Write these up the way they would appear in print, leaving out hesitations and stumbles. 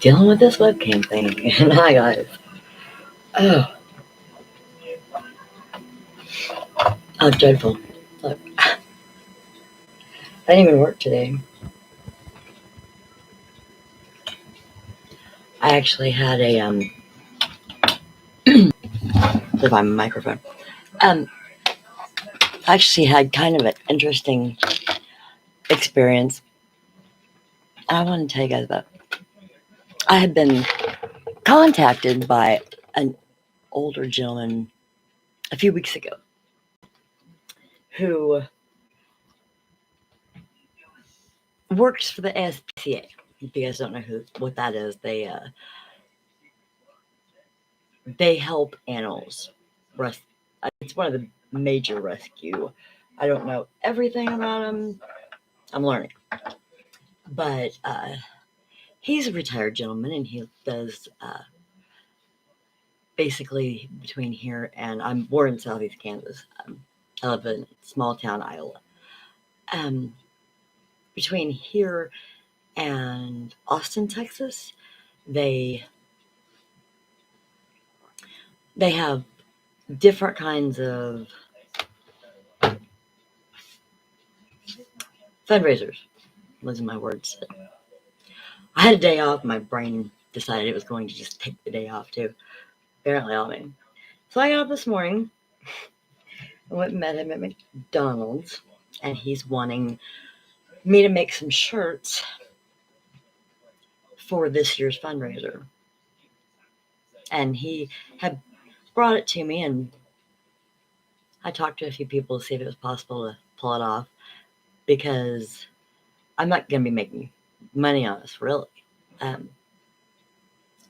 dealing with this webcam thing. And hi, guys. Oh, dreadful. Look, I didn't even work today. I actually had a with my microphone. I actually had kind of an interesting experience. I want to tell you guys about. I had been contacted by an older gentleman a few weeks ago who works for the ASPCA. If you guys don't know what that is, they help animals. It's one of the major rescue. I don't know everything about them. I'm learning, but he's a retired gentleman, and he does basically between here and we're in southeast Kansas. I live in small town Iowa. Between here and Austin, Texas, they have different kinds of fundraisers. Losing my words. I had a day off. My brain decided it was going to just take the day off too. Apparently, all me. So I got up this morning and went and met him at McDonald's, and he's wanting me to make some shirts for this year's fundraiser. And he had brought it to me, and I talked to a few people to see if it was possible to pull it off, because I'm not going to be making money on this, really.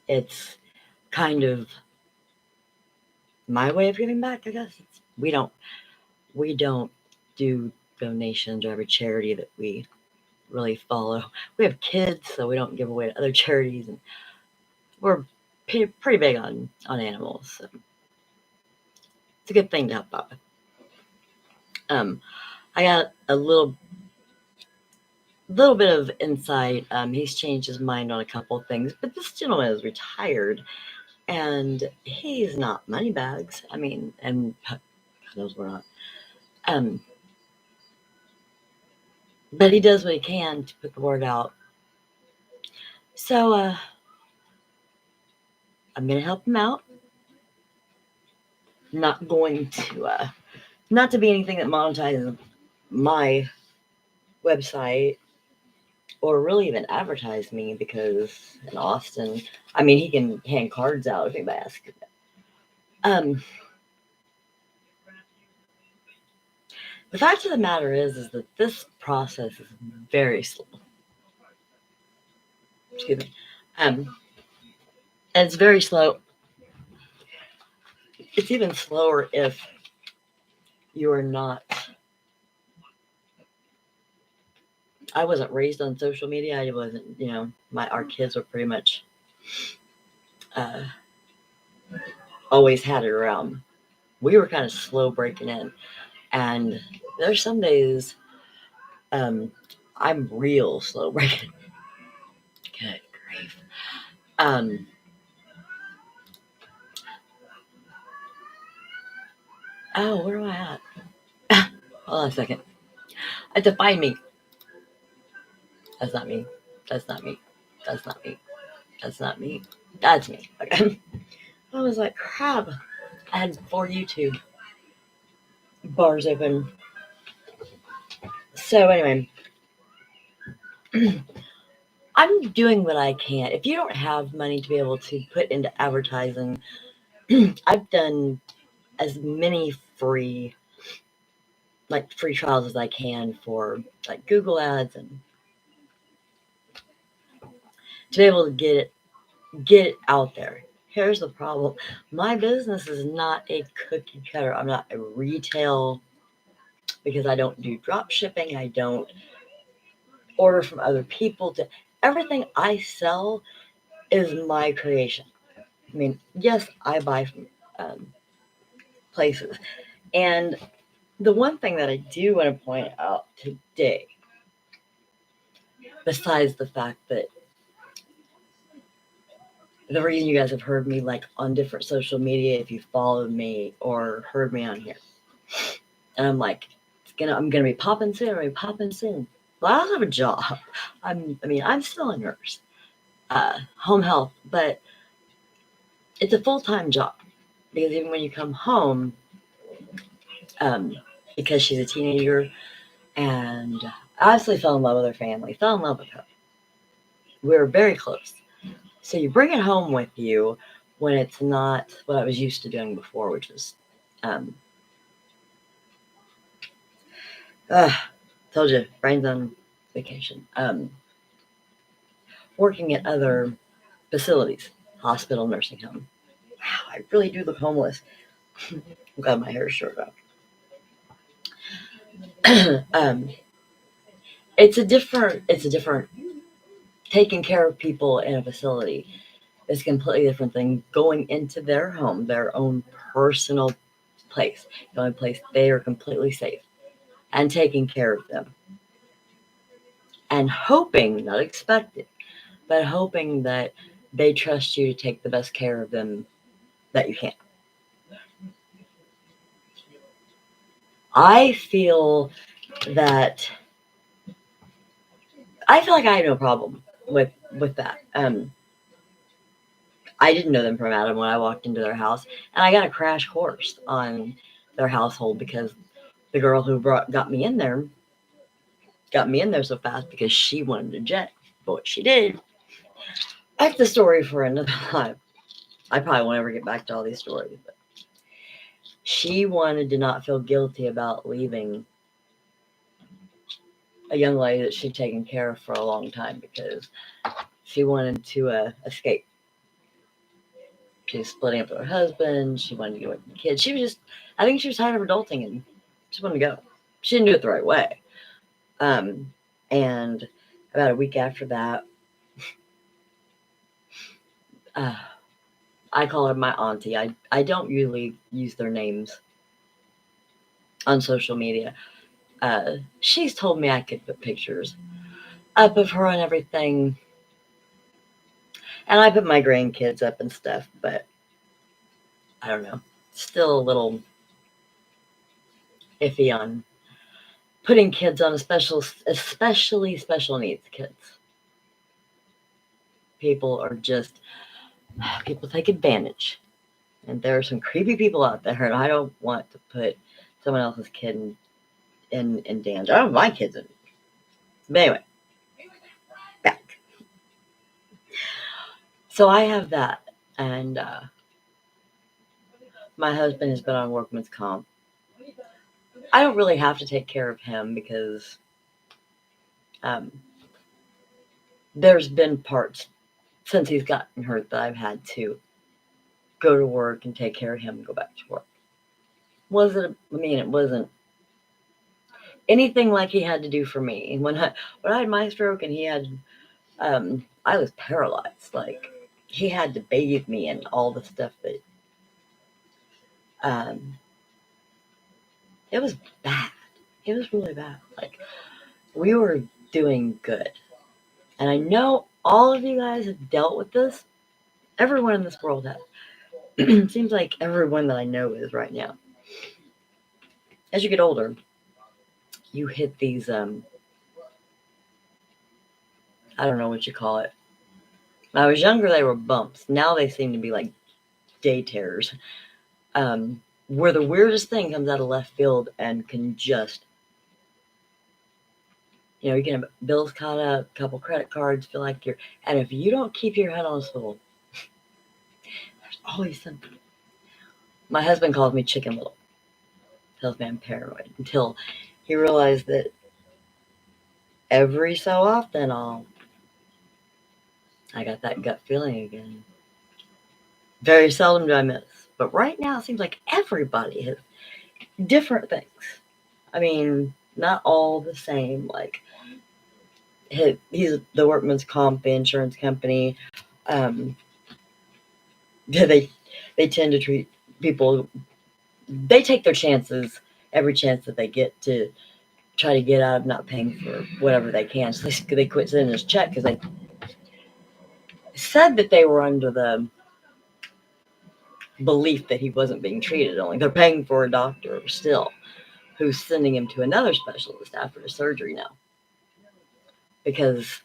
It's kind of my way of giving back, I guess. We don't do donations or every charity that we really follow. We have kids, so we don't give away to other charities, and we're pretty big on animals. So it's a good thing to help out with. I got a little bit of insight. He's changed his mind on a couple of things, but this gentleman is retired, and he's not moneybags. I mean, and God knows we're not. But he does what he can to put the word out. So I'm going to help him out. Not going to not to be anything that monetizes my website or really even advertise me, because in Austin, I mean, he can hand cards out if anybody asks. The fact of the matter is that this process is very slow. Excuse me. And it's very slow. It's even slower if you are not. I wasn't raised on social media. I wasn't, our kids were pretty much always had it around. We were kind of slow breaking in. And there's some days I'm real slow breaking. Good grief. Where am I at? Hold on a second. I have to find me. That's not me. That's not me. That's not me. That's not me. That's me. Okay. I was like, crap. I had 4 YouTube bars open. So anyway, I'm doing what I can. If you don't have money to be able to put into advertising, I've done as many free trials as I can for like Google ads, and to be able to get it out there. Here's the problem. My business is not a cookie cutter. I'm not a retail, because I don't do drop shipping. I don't order from other people. Everything I sell is my creation. I mean, yes, I buy from places. And the one thing that I do want to point out today, besides the fact that the reason you guys have heard me like on different social media, if you followed me or heard me on here. And I'm like, I'm gonna be popping soon. I'm gonna be popping soon. Well, I also have a job. I'm still a nurse, home health, but it's a full-time job because even when you come home, um, because she's a teenager, and I absolutely fell in love with her family, fell in love with her. We were very close. So you bring it home with you when it's not what I was used to doing before, which was, um, told you, brain's on vacation. Working at other facilities, hospital, nursing home. Wow, I really do look homeless. I'm glad my hair is short up. It's a different taking care of people in a facility is a completely different thing. Going into their home, their own personal place, the only place they are completely safe, and taking care of them. And hoping, not expecting, but hoping that they trust you to take the best care of them that you can. I feel that I have no problem with that. I didn't know them from Adam when I walked into their house, and I got a crash course on their household because the girl who got me in there so fast because she wanted a jet. But what she did, that's the story for another time. I probably won't ever get back to all these stories, but she wanted to not feel guilty about leaving a young lady that she'd taken care of for a long time because she wanted to escape. She was splitting up with her husband. She wanted to get away from the kids. I think she was tired of adulting and she wanted to go. She didn't do it the right way. And about a week after that, I call her my auntie. I don't usually use their names on social media. She's told me I could put pictures up of her and everything. And I put my grandkids up and stuff, but I don't know. Still a little iffy on putting kids on especially special needs kids. People take advantage. And there are some creepy people out there, and I don't want to put someone else's kid in danger. I don't have my kids in. But anyway, back. So I have that, and my husband has been on workman's comp. I don't really have to take care of him because there's been parts since he's gotten hurt that I've had to go to work and take care of him and go back to work. It wasn't anything like he had to do for me. When I had my stroke and he had, I was paralyzed. Like, he had to bathe me and all the stuff that, it was bad. It was really bad. Like, we were doing good. And I know all of you guys have dealt with this. Everyone in this world has. It seems like everyone that I know is right now. As you get older, you hit these, I don't know what you call it. When I was younger, they were bumps. Now they seem to be like day terrors. Where the weirdest thing comes out of left field and can just, you can have bills caught up, a couple credit cards, feel like and if you don't keep your head on a swivel, there's always something. My husband calls me Chicken Little. Tells me I'm paranoid until he realized that every so often I got that gut feeling again. Very seldom do I miss. But right now it seems like everybody has different things. I mean, not all the same. Like, he's the workman's comp, the insurance company. They tend to treat people. They take their chances, every chance that they get to try to get out of not paying for whatever they can. So they quit sending us check because they said that they were under the belief that he wasn't being treated. Only they're paying for a doctor still, who's sending him to another specialist after the surgery now, because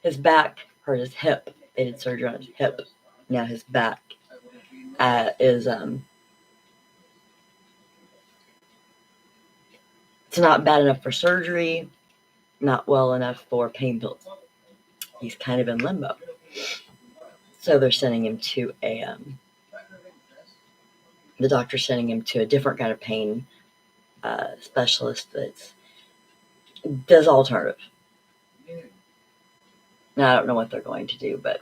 his back hurt his hip. They did surgery on his hip. Now his back is it's not bad enough for surgery, not well enough for pain pills. He's kind of in limbo. So they're sending him to the doctor's sending him to a different kind of pain specialist that does alternative. Now I don't know what they're going to do, but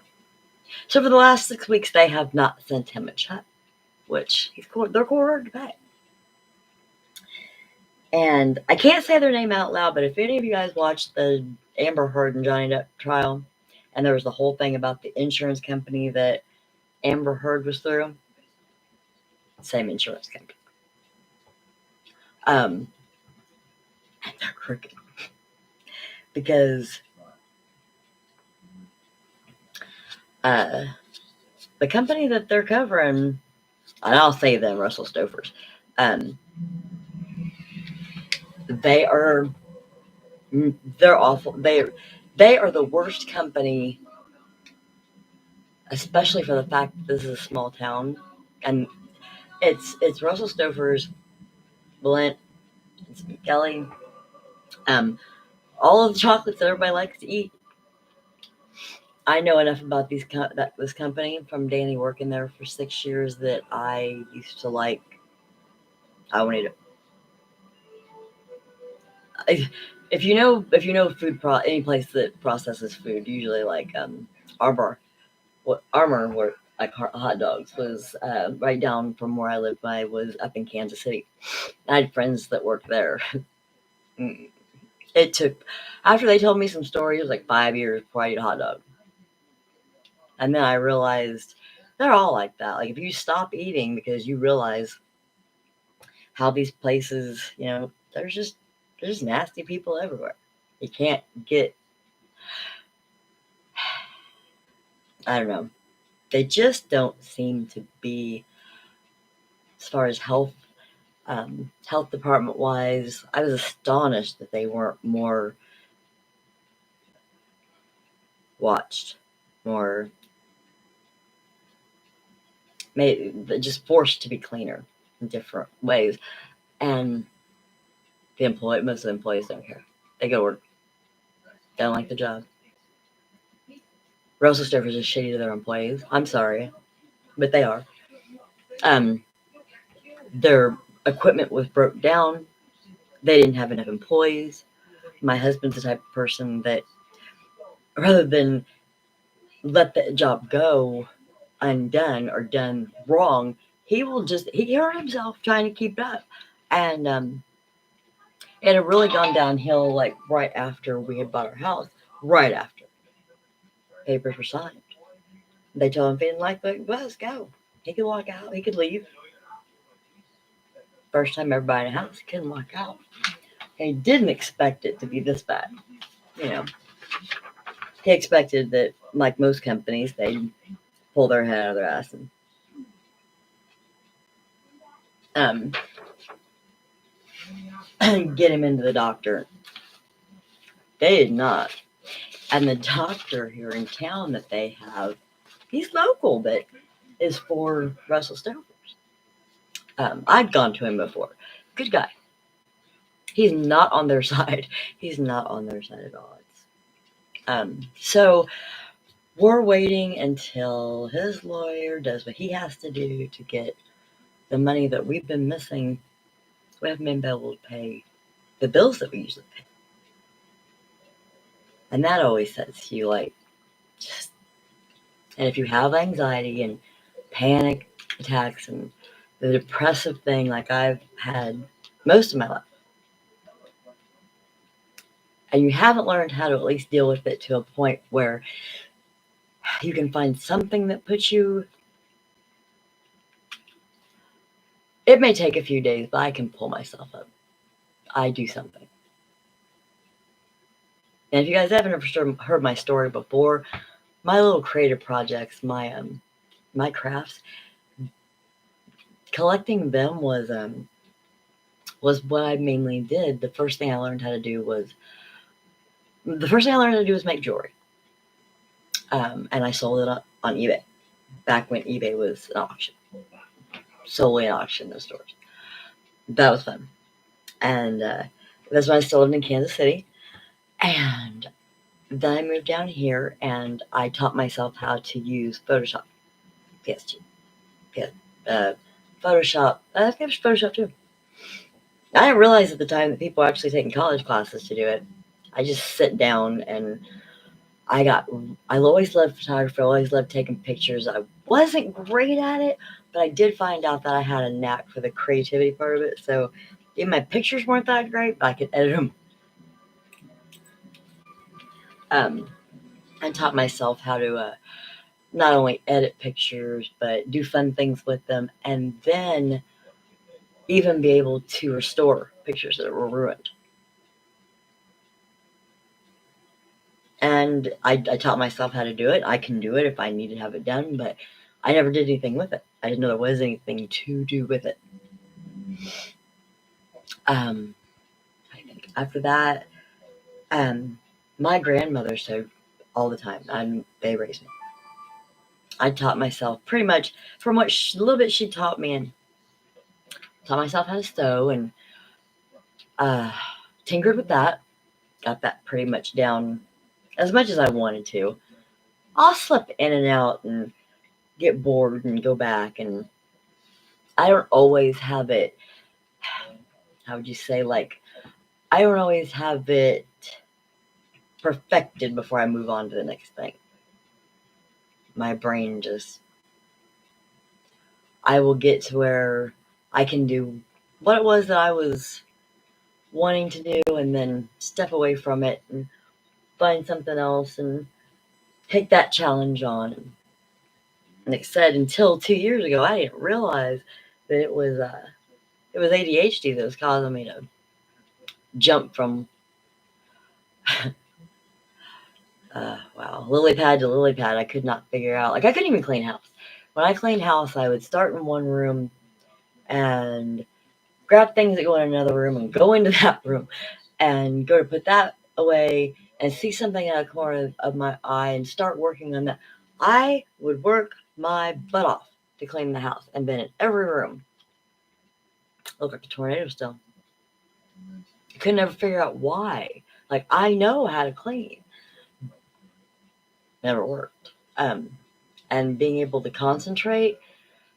so for the last 6 weeks they have not sent him a check, which they're quartered to pay. And I can't say their name out loud, but if any of you guys watched the Amber Heard and Johnny Depp trial, and there was the whole thing about the insurance company that Amber Heard was through, same insurance company. And they're crooked. Because the company that they're covering, and I'll say them, Russell Stover's, they're awful. They are the worst company, especially for the fact that this is a small town, and it's Russell Stover's, Blint, and Sweet Kelly, all of the chocolates that everybody likes to eat. I know enough about this company from Danny working there for 6 years that I used to like. I wanted to. If you know food any place that processes food, usually like Armour, where like hot dogs was right down from where I lived when I was up in Kansas City. I had friends that worked there. It took, after they told me some stories, it was like 5 years before I ate a hot dog. And then I realized they're all like that. Like if you stop eating because you realize how these places, there's just nasty people everywhere. You can't get, I don't know. They just don't seem to be, as far as health department wise. I was astonished that they weren't more watched, more just forced to be cleaner in different ways. And most of the employees don't care. They go to work. They don't like the job. Russell Stover's is shitty to their employees. I'm sorry, but they are. Their equipment was broke down. They didn't have enough employees. My husband's the type of person that, rather than let the job go undone or done wrong, he hurt himself trying to keep it up. And it had really gone downhill like right after we had bought our house. Right after papers were signed, they told him if he didn't like the bus, go. He could walk out. He could leave. First time ever buying a house, he couldn't walk out. And he didn't expect it to be this bad. He expected that, like most companies, they'd pull their head out of their ass and get him into the doctor. They did not. And the doctor here in town that they have, he's local, but is for Russell Stover's. I'd gone to him before. Good guy. He's not on their side. He's not on their side at all. So we're waiting until his lawyer does what he has to do to get the money that we've been missing. We haven't been able to pay the bills that we usually pay. And that always sets you like, and if you have anxiety and panic attacks and the depressive thing like I've had most of my life, and you haven't learned how to at least deal with it to a point where you can find something that puts you, it may take a few days, but I can pull myself up. I do something. And if you guys haven't heard my story before, my little creative projects, my crafts, collecting them was what I mainly did. The first thing I learned how to do was make jewelry, and I sold it on eBay back when eBay was an auction, solely an auction, no stores. That was fun, and that's when I still lived in Kansas City, and then I moved down here, and I taught myself how to use Photoshop, PS2, PS, Photoshop. I think it was Photoshop too. I didn't realize at the time that people were actually taking college classes to do it. I just sit down and I always loved photography. I always loved taking pictures. I wasn't great at it, but I did find out that I had a knack for the creativity part of it. So even my pictures weren't that great, but I could edit them. I taught myself how to not only edit pictures, but do fun things with them, and then even be able to restore pictures that were ruined. And I taught myself how to do it. I can do it if I need to have it done, but I never did anything with it. I didn't know there was anything to do with it. I think after that, my grandmother said all the time, they raised me. I taught myself pretty much from what little bit she taught me, and taught myself how to sew, and tinkered with that. Got that pretty much down as much as I wanted to. I'll slip in and out and get bored and go back, and I don't always have it, how would you say, like, I don't always have it perfected before I move on to the next thing. My brain just, I will get to where I can do what it was that I was wanting to do, and then step away from it and find something else and take that challenge on. And like I said, until 2 years ago, I didn't realize that it was ADHD that was causing me to jump from lily pad to lily pad. I could not figure out, like, I couldn't even clean house. When I cleaned house, I would start in one room and grab things that go in another room and go into that room and go to put that away and see something out of the corner of my eye and start working on that. I would work my butt off to clean the house and been in every room. Looked like a tornado still. I could never figure out why. Like, I know how to clean. Never worked. And being able to concentrate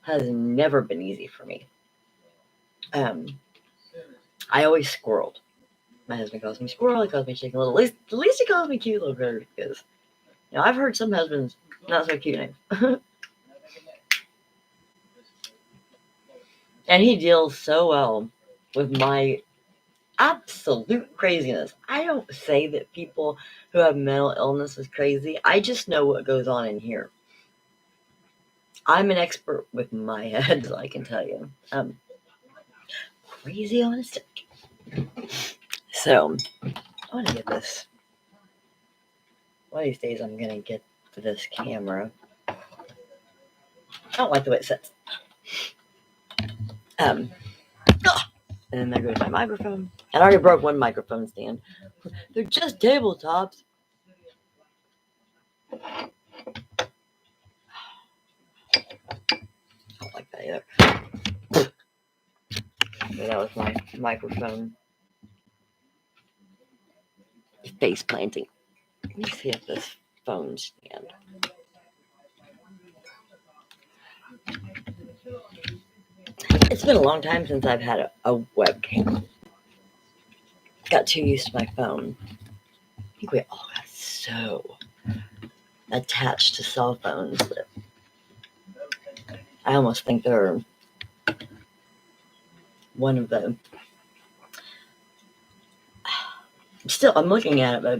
has never been easy for me. I always squirreled. My husband calls me squirrel. He calls me chicken little. At least he calls me cute little critter, because I've heard some husbands not so cute names. And he deals so well with my absolute craziness. I don't say that people who have mental illness is crazy. I just know what goes on in here. I'm an expert with my head, so I can tell you. Crazy on a stick. So, I want to get this. One of these days I'm going to get to this camera. I don't like the way it sits. And then there goes my microphone. And I already broke one microphone stand. They're just tabletops. I don't like that either. So that was my microphone face planting. Let me see if this phone stand. It's been a long time since I've had a webcam. Got too used to my phone. I think we all got so attached to cell phones that I almost think they're one of the. Still, I'm looking at it, but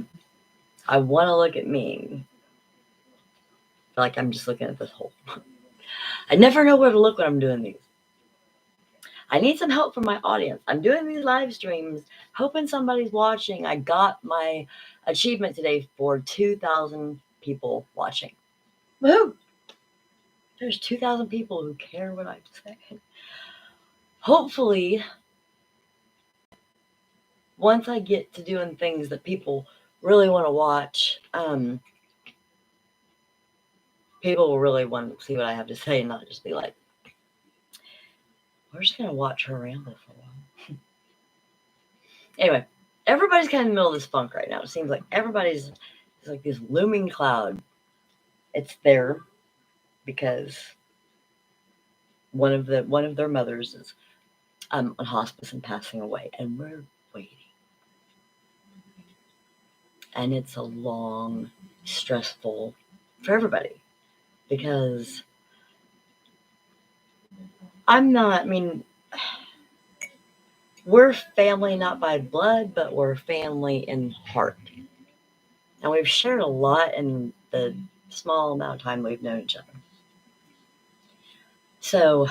I want to look at me. Like I'm just looking at this hole. I never know where to look when I'm doing these. I need some help from my audience. I'm doing these live streams, hoping somebody's watching. I got my achievement today for 2,000 people watching. Woohoo! There's 2,000 people who care what I say. Hopefully, once I get to doing things that people really want to watch, people will really want to see what I have to say and not just be like, we're just going to watch her ramble for a while. Anyway, everybody's kind of in the middle of this funk right now. It seems like everybody's like this looming cloud. It's there because one of their mothers is on hospice and passing away, and we're waiting. And it's a long, stressful for everybody because we're family not by blood, but we're family in heart. And we've shared a lot in the small amount of time we've known each other. So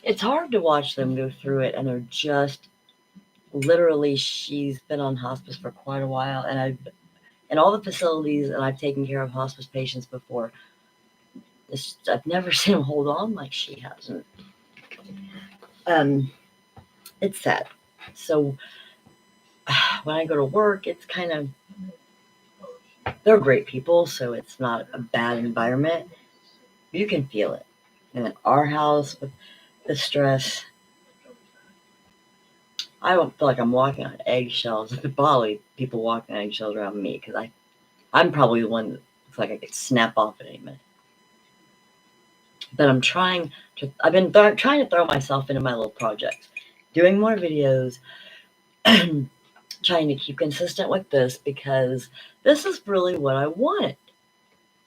it's hard to watch them go through it, and they're just literally, she's been on hospice for quite a while, and I've in all the facilities, and I've taken care of hospice patients before. I've never seen them hold on like she hasn't. It's sad. So when I go to work, it's kind of, they're great people, so it's not a bad environment. You can feel it. And in our house, with the stress, I don't feel like I'm walking on eggshells. It's probably people walking on eggshells around me because I'm probably the one that looks like I could snap off at any minute. But I've been trying to throw myself into my little projects, doing more videos, trying to keep consistent with this because this is really what I wanted.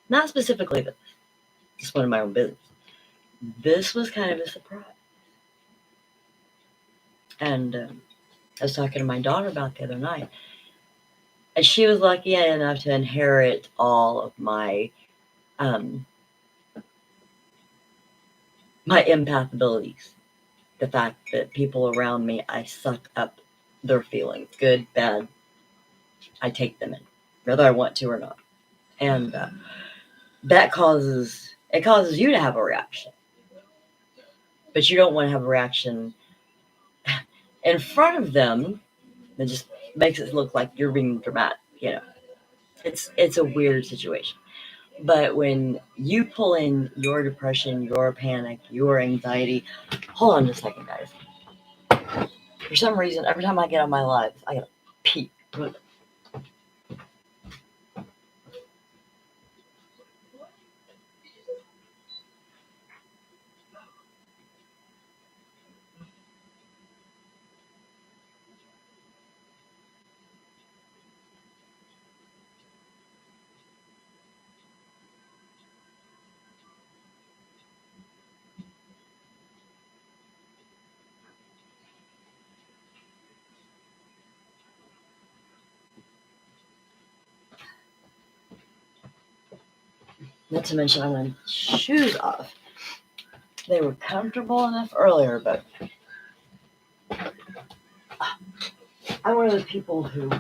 Not specifically this, just wanted my own business. This was kind of a surprise. And I was talking to my daughter about the other night, and she was lucky enough to inherit all of my my empath abilities. The fact that people around me, I suck up their feelings, good, bad. I take them in, whether I want to or not. And that causes you to have a reaction. But you don't want to have a reaction in front of them that just makes it look like you're being dramatic, It's a weird situation. But when you pull in your depression, your panic, your anxiety, hold on just a second, guys. For some reason, every time I get on my lives, I gotta pee. Not to mention, I'm wearing shoes off. They were comfortable enough earlier, but I'm one of those people who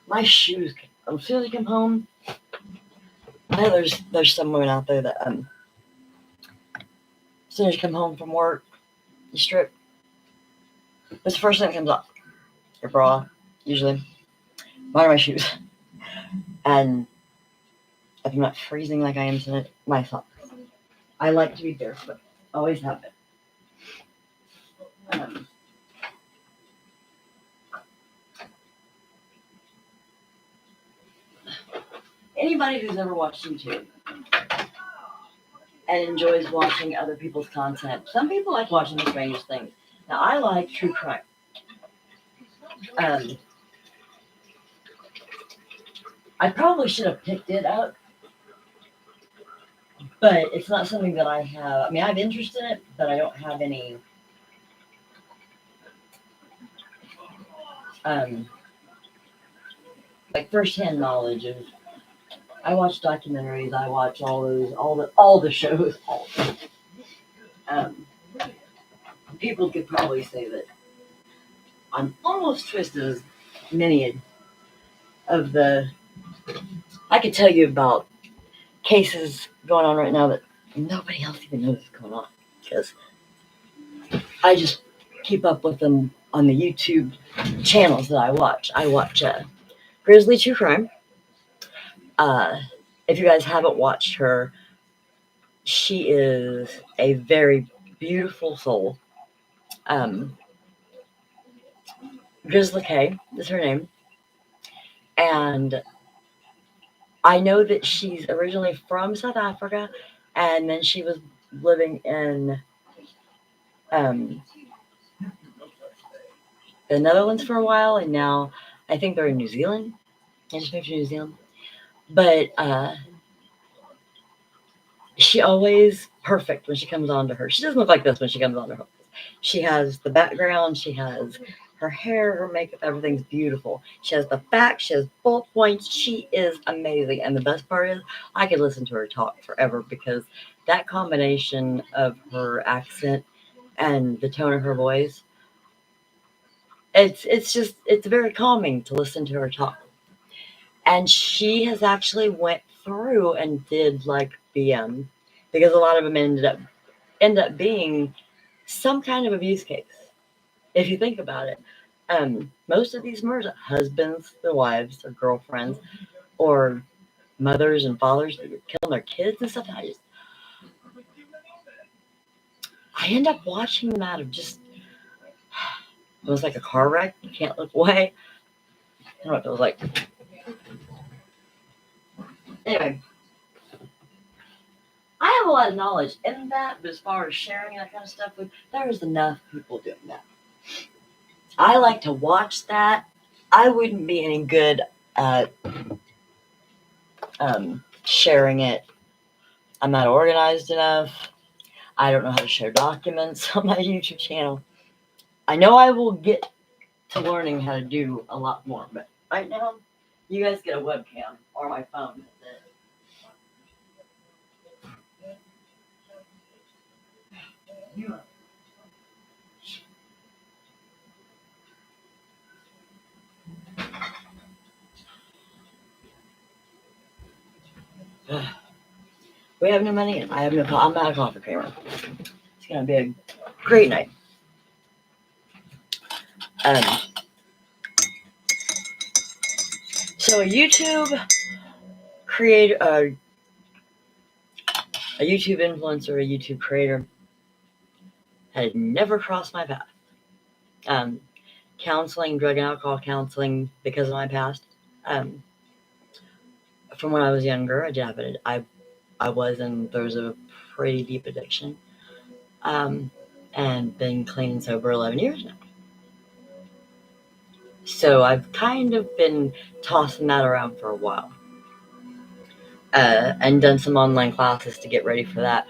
my shoes. As soon as I come home, I know there's some women out there that as soon as you come home from work, you strip. What's the first thing that comes off? Your bra, usually. Mine are my shoes. And if I'm not freezing like I am tonight, my socks. I like to be barefoot. Always have been. Anybody who's ever watched YouTube and enjoys watching other people's content, some people like watching the strangest things. Now, I like true crime. I probably should have picked it up, but it's not something that I have. I mean, I have interest in it, but I don't have any like firsthand knowledge of. I watch documentaries. I watch all the shows. people could probably say that I'm almost twisted as many of the. I could tell you about cases going on right now that nobody else even knows is going on because I just keep up with them on the YouTube channels that I watch. I watch Grizzly True Crime. If you guys haven't watched her, she is a very beautiful soul. Grizzly K is her name. And I know that she's originally from South Africa, and then she was living in um, the Netherlands for a while, and now I think they're in New Zealand. I just moved to New Zealand. But she always perfect when she comes on to her. She doesn't look like this when she comes on to her. She has the background, she has her hair, her makeup, everything's beautiful. She has the facts, she has bullet points. She is amazing. And the best part is I could listen to her talk forever because that combination of her accent and the tone of her voice, it's very calming to listen to her talk. And she has actually went through and did like BM because a lot of them end up being some kind of abuse case. If you think about it, most of these murders, husbands, their wives, or girlfriends, or mothers and fathers that are killing their kids and stuff. I end up watching them out of just it was like a car wreck. You can't look away. I don't know what it was like. Anyway, I have a lot of knowledge in that, but as far as sharing that kind of stuff with, there's enough people doing that. I like to watch that. I wouldn't be any good at sharing it. I'm not organized enough. I don't know how to share documents on my YouTube channel. I know I will get to learning how to do a lot more, but right now, you guys get a webcam or my phone. We have no money and I have no. I'm not a coffee creamer. It's gonna be a great night. Um, so a YouTube creator, a YouTube influencer, a YouTube creator had never crossed my path. Counseling, drug and alcohol counseling, because of my past. From when I was younger, I was in there was a pretty deep addiction, and been clean and sober 11 years now. So I've kind of been tossing that around for a while, and done some online classes to get ready for that.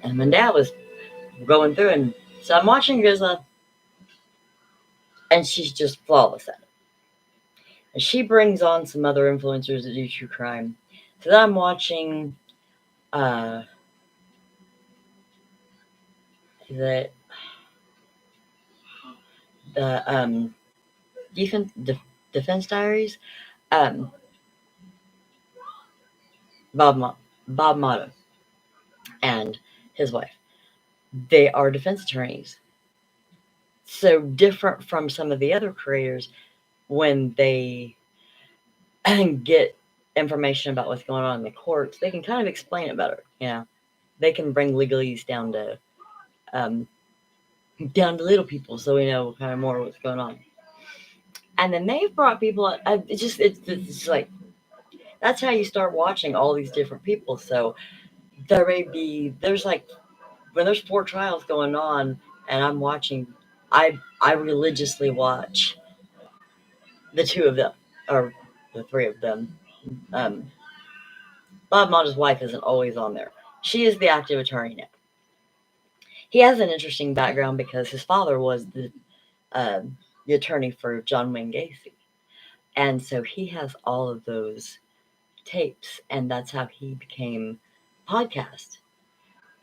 And my dad was going through, and so I'm watching Grizzly, and she's just flawless at it. And she brings on some other influencers that do true crime. So then I'm watching the Defense Diaries, um, Bob Motto and his wife. They are defense attorneys. So different from some of the other creators when they get information about what's going on in the courts, they can kind of explain it better. They can bring legalese um, down to little people, so we know kind of more what's going on. And then they've brought people. It's like that's how you start watching all these different people. So there's like when there's 4 trials going on, and I'm watching. I religiously watch the 2 of them or the 3 of them. Um, Bob Motto's wife isn't always on there. She is the active attorney now. He has an interesting background because his father was the attorney for John Wayne Gacy. And so he has all of those tapes, and that's how he became podcast.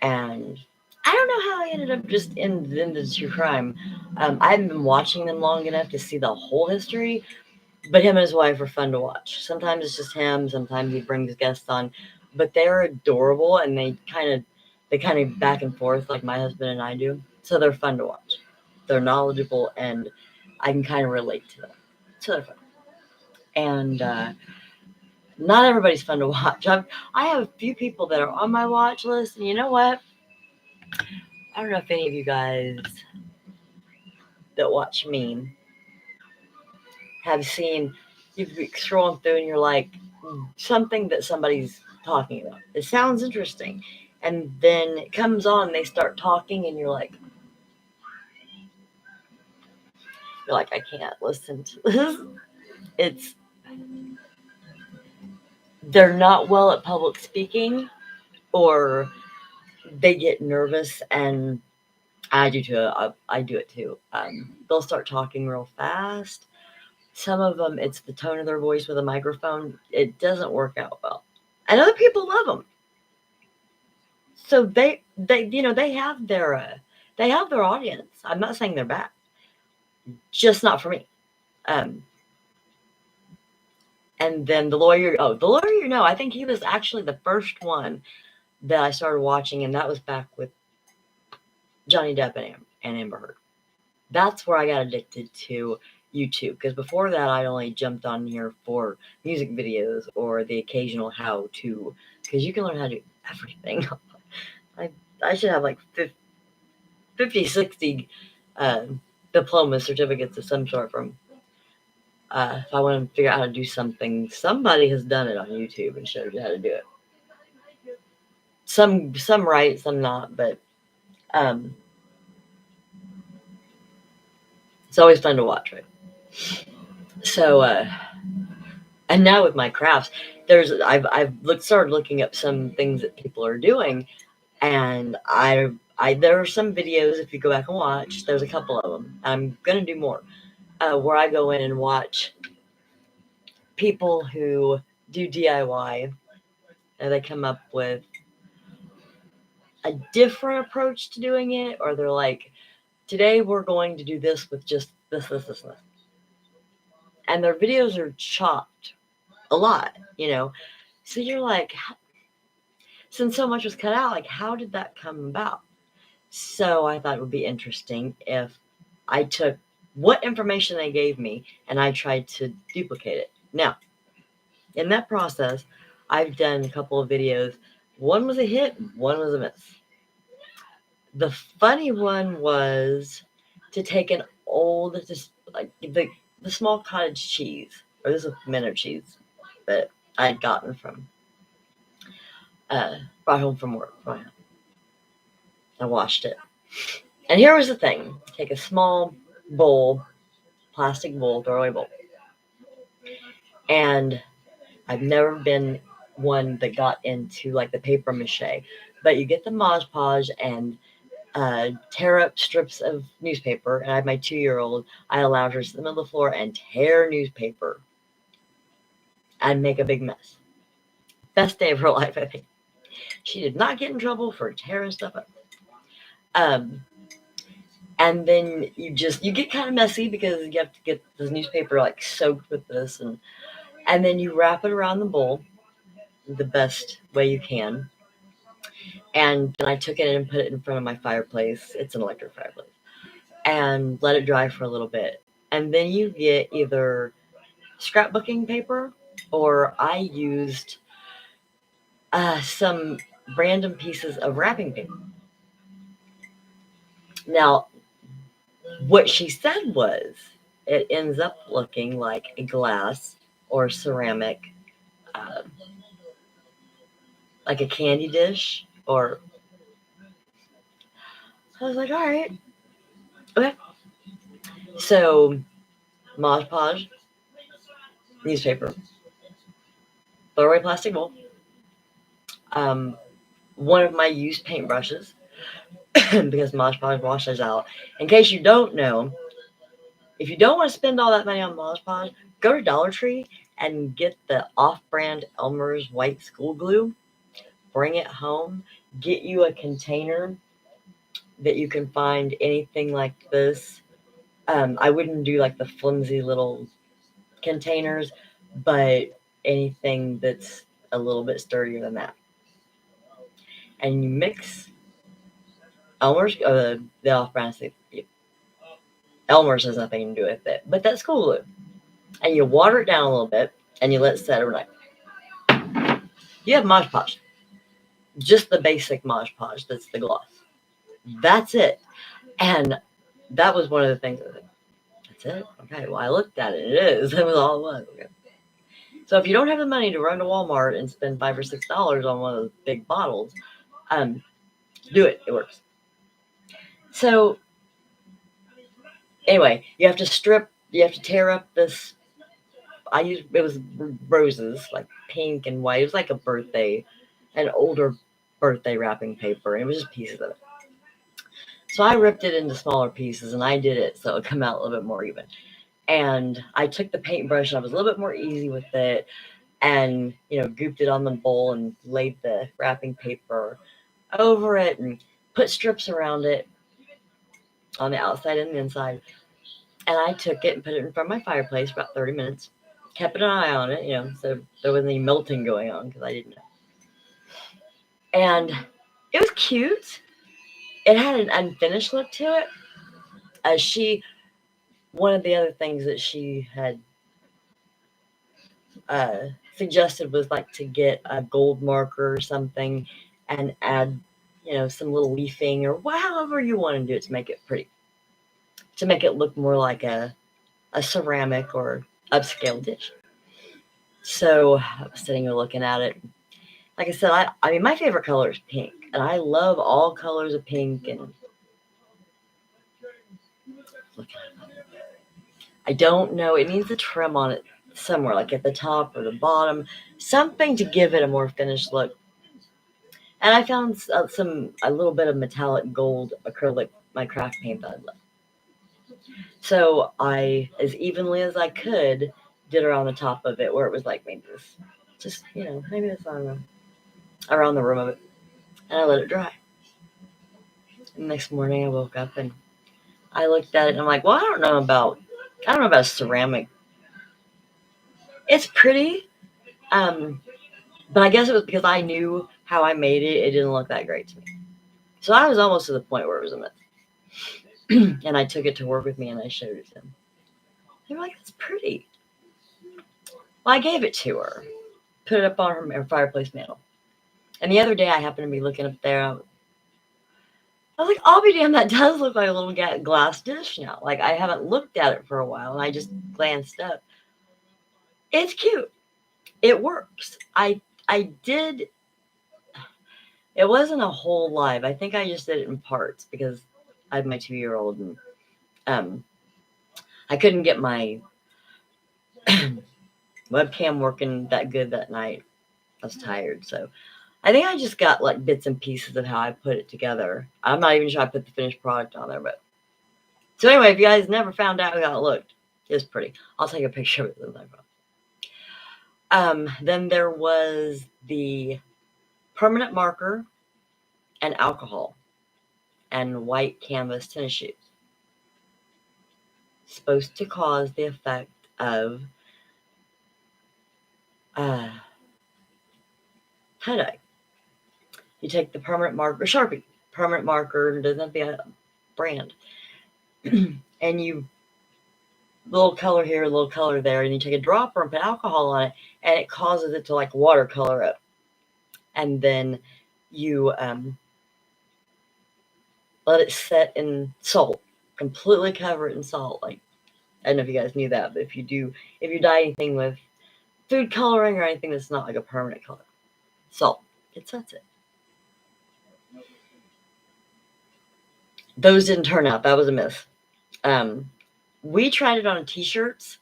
And I don't know how I ended up just in the true crime. I haven't been watching them long enough to see the whole history, but him and his wife are fun to watch. Sometimes it's just him, sometimes he brings guests on, but they're adorable and they kind of back and forth like my husband and I do. So they're fun to watch. They're knowledgeable and I can kind of relate to them. So they're fun. And not everybody's fun to watch. I have a few people that are on my watch list, and you know what? I don't know if any of you guys that watch me have seen, you've been scrolling through and you're like, something that somebody's talking about. It sounds interesting. And then it comes on and they start talking and you're like, I can't listen to this. It's, they're not well at public speaking, or they get nervous, and I do too. I do it too. They'll start talking real fast. Some of them, it's the tone of their voice with a microphone. It doesn't work out well, and other people love them. So they have their audience. I'm not saying they're bad, just not for me. Um, and then the lawyer, I think he was actually the first one that I started watching, and that was back with Johnny Depp and Amber Heard. That's where I got addicted to YouTube, because before that I only jumped on here for music videos or the occasional how-to, because you can learn how to do everything. I should have like 50, 60 diploma certificates of some sort from, if I want to figure out how to do something. Somebody has done it on YouTube and showed you how to do it. Some right, some not, but it's always fun to watch, right? So, and now with my crafts, I've started looking up some things that people are doing, and there are some videos, if you go back and watch, there's a couple of them. I'm gonna do more, where I go in and watch people who do DIY, and they come up with a different approach to doing it, or they're like, today we're going to do this with just this. And their videos are chopped a lot, So you're like, since so much was cut out, like, how did that come about? So I thought it would be interesting if I took what information they gave me and I tried to duplicate it. Now, in that process, I've done a couple of videos. One was a hit, one was a miss. The funny one was to take an old, just like the small cottage cheese, or this is Minnow cheese that I'd gotten from, brought home from work. I washed it. And here was the thing. Take a small bowl, plastic bowl, throwaway bowl. And I've never been one that got into like the paper mache, but you get the Mod Podge and tear up strips of newspaper. And I had my 2-year-old, I allowed her to sit in the middle of the floor and tear newspaper and make a big mess. Best day of her life, I think. She did not get in trouble for tearing stuff up. And then you get kind of messy because you have to get the newspaper like soaked with this, and then you wrap it around the bowl the best way you can. And then I took it and put it in front of my fireplace. It's an electric fireplace. And let it dry for a little bit. And then you get either scrapbooking paper, or I used some random pieces of wrapping paper. Now, what she said was, it ends up looking like a glass or ceramic, uh, like a candy dish, or I was like, all right, okay. So, Mod Podge, newspaper, throwaway plastic bowl, one of my used paintbrushes, because Mod Podge washes out. In case you don't know, if you don't want to spend all that money on Mod Podge, go to Dollar Tree and get the off-brand Elmer's white school glue. Bring it home get you a container that you can find anything like this. I wouldn't do like the flimsy little containers, but anything that's a little bit sturdier than that. And you mix Elmer's, the off-brand stuff. Elmer's has nothing to do with it, but that's cool. And you water it down a little bit, and you let it set overnight. You have Mod Podge, just the basic Mod Podge. That's the gloss. That's it. And that was one of the things. That's it. Okay. Well, I looked at it. It is. That was all it was. Okay. So if you don't have the money to run to Walmart and spend $5 or $6 on one of those big bottles, do it. It works. So anyway, you have to tear up this. It was roses, like pink and white. It was like an older birthday wrapping paper. And it was just pieces of it. So I ripped it into smaller pieces and I did it so it would come out a little bit more even. And I took the paintbrush and I was a little bit more easy with it and, gooped it on the bowl and laid the wrapping paper over it and put strips around it on the outside and the inside. And I took it and put it in front of my fireplace for about 30 minutes. Kept an eye on it, so there wasn't any melting going on because I didn't know. And it was cute. It had an unfinished look to it. One of the other things that she had suggested was like to get a gold marker or something and add, some little leafing or however you want to do it to make it pretty, to make it look more like a ceramic or upscale dish. So I was sitting here looking at it. Like I said, I mean, my favorite color is pink, and I love all colors of pink. And I don't know, it needs a trim on it somewhere, like at the top or the bottom, something to give it a more finished look. And I found a little bit of metallic gold acrylic, my craft paint that I love. So I, as evenly as I could, did around the top of it where it was like maybe this, just, maybe this around the rim of it. And I let it dry. And the next morning I woke up and I looked at it and I'm like, well, I don't know about ceramic. It's pretty, but I guess it was because I knew how I made it. It didn't look that great to me. So I was almost to the point where it was a myth. And I took it to work with me and I showed it to them. They were like, that's pretty. Well, I gave it to her, put it up on her fireplace mantle. And the other day I happened to be looking up there. I was like, I'll be damned, that does look like a little glass dish now. Like, I haven't looked at it for a while, and I just glanced up. It's cute. It works. I did. It wasn't a whole live. I think I just did it in parts because I have my 2-year-old, and I couldn't get my webcam working that good that night. I was tired, so I think I just got like bits and pieces of how I put it together. I'm not even sure I put the finished product on there, but so anyway, if you guys never found out how it looked, it's pretty. I'll take a picture of it. Then there was the permanent marker and alcohol and white canvas tennis shoes. Supposed to cause the effect of tie-dye. You take the permanent marker, Sharpie, permanent marker, doesn't have the brand, and you, little color here, a little color there, and you take a dropper and put alcohol on it, and it causes it to like watercolor up. And then you let it set in salt, completely cover it in salt. Like, I don't know if you guys knew that, but if you dye anything with food coloring or anything that's not like a permanent color, salt, it sets it. Those didn't turn out. That was a miss. We tried it on t-shirts.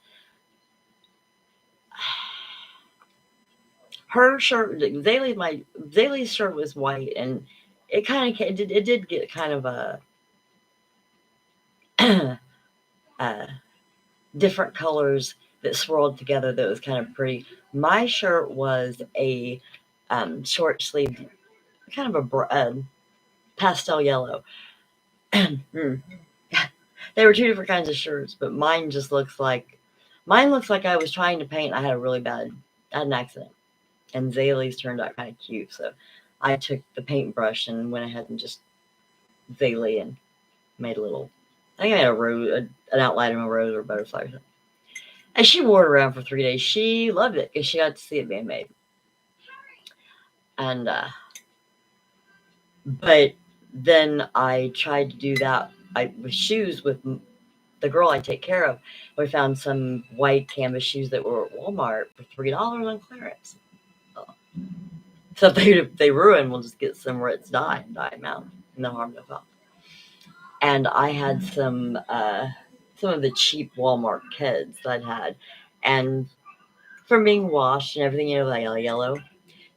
Her shirt, Zaylee's shirt was white, and it did get kind of a different colors that swirled together that was kind of pretty. My shirt was a short sleeve kind of a pastel yellow. They were two different kinds of shirts, but mine looks like I was trying to paint. I had an accident, and Zaylee's turned out kind of cute. So I took the paintbrush and went ahead and just Zaylee and made a little. I think I made a rose, an outline of a rose or a butterfly or something. And she wore it around for 3 days. She loved it because she got to see it being made. And but then I tried to do that with shoes with the girl I take care of. We found some white canvas shoes that were at Walmart for $3 on clearance. So if they ruin, we'll just get some where it's dye and dye them out. No harm, no foul. And I had some of the cheap Walmart kids that I'd had, and from being washed and everything, like yellow.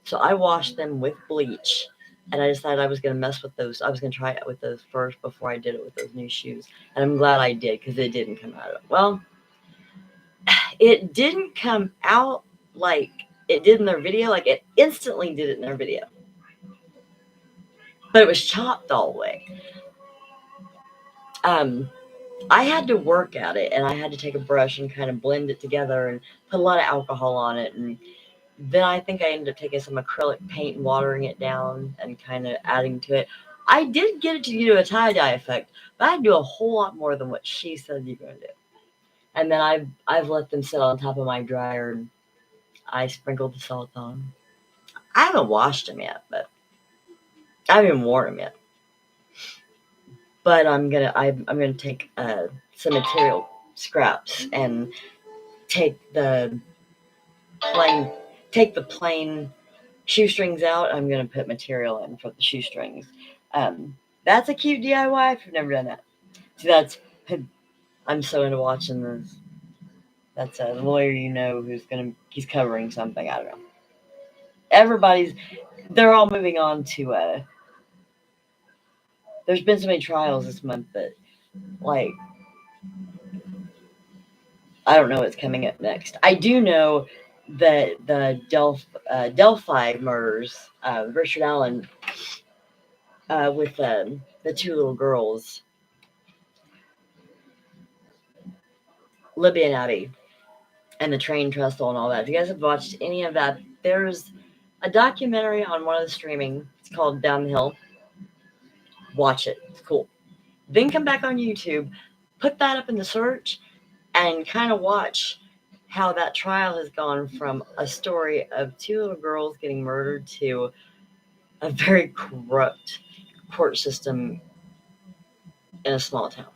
So I washed them with bleach, and I decided I was going to mess with those. I was going to try it with those first before I did it with those new shoes. And I'm glad I did, because it didn't come out of it. Well, it didn't come out like it did in their video. Like, it instantly did it in their video. But it was chopped all the way. I had to work at it, and I had to take a brush and kind of blend it together and put a lot of alcohol on it. And then I think I ended up taking some acrylic paint and watering it down and kind of adding to it. I did get it to do a tie-dye effect, but I do a whole lot more than what she said you're going to do. And then I've let them sit on top of my dryer, and I sprinkled the salt on them. I haven't washed them yet, but I haven't even worn them yet. But I'm gonna take some material scraps and take the plain shoestrings out. I'm gonna put material in for the shoestrings. That's a cute DIY if you've never done that. See, I'm so into watching this. That's a lawyer he's covering something. I don't know. They're all moving on to there's been so many trials this month that, like, I don't know what's coming up next. I do know that the Delphi murders, Richard Allen, with the two little girls, Libby and Abby, and the train trestle and all that. If you guys have watched any of that, there's a documentary on one of the streaming. It's called Down the Hill. Watch it. It's cool. Then come back on YouTube, put that up in the search, and kind of watch how that trial has gone from a story of two little girls getting murdered to a very corrupt court system in a small town.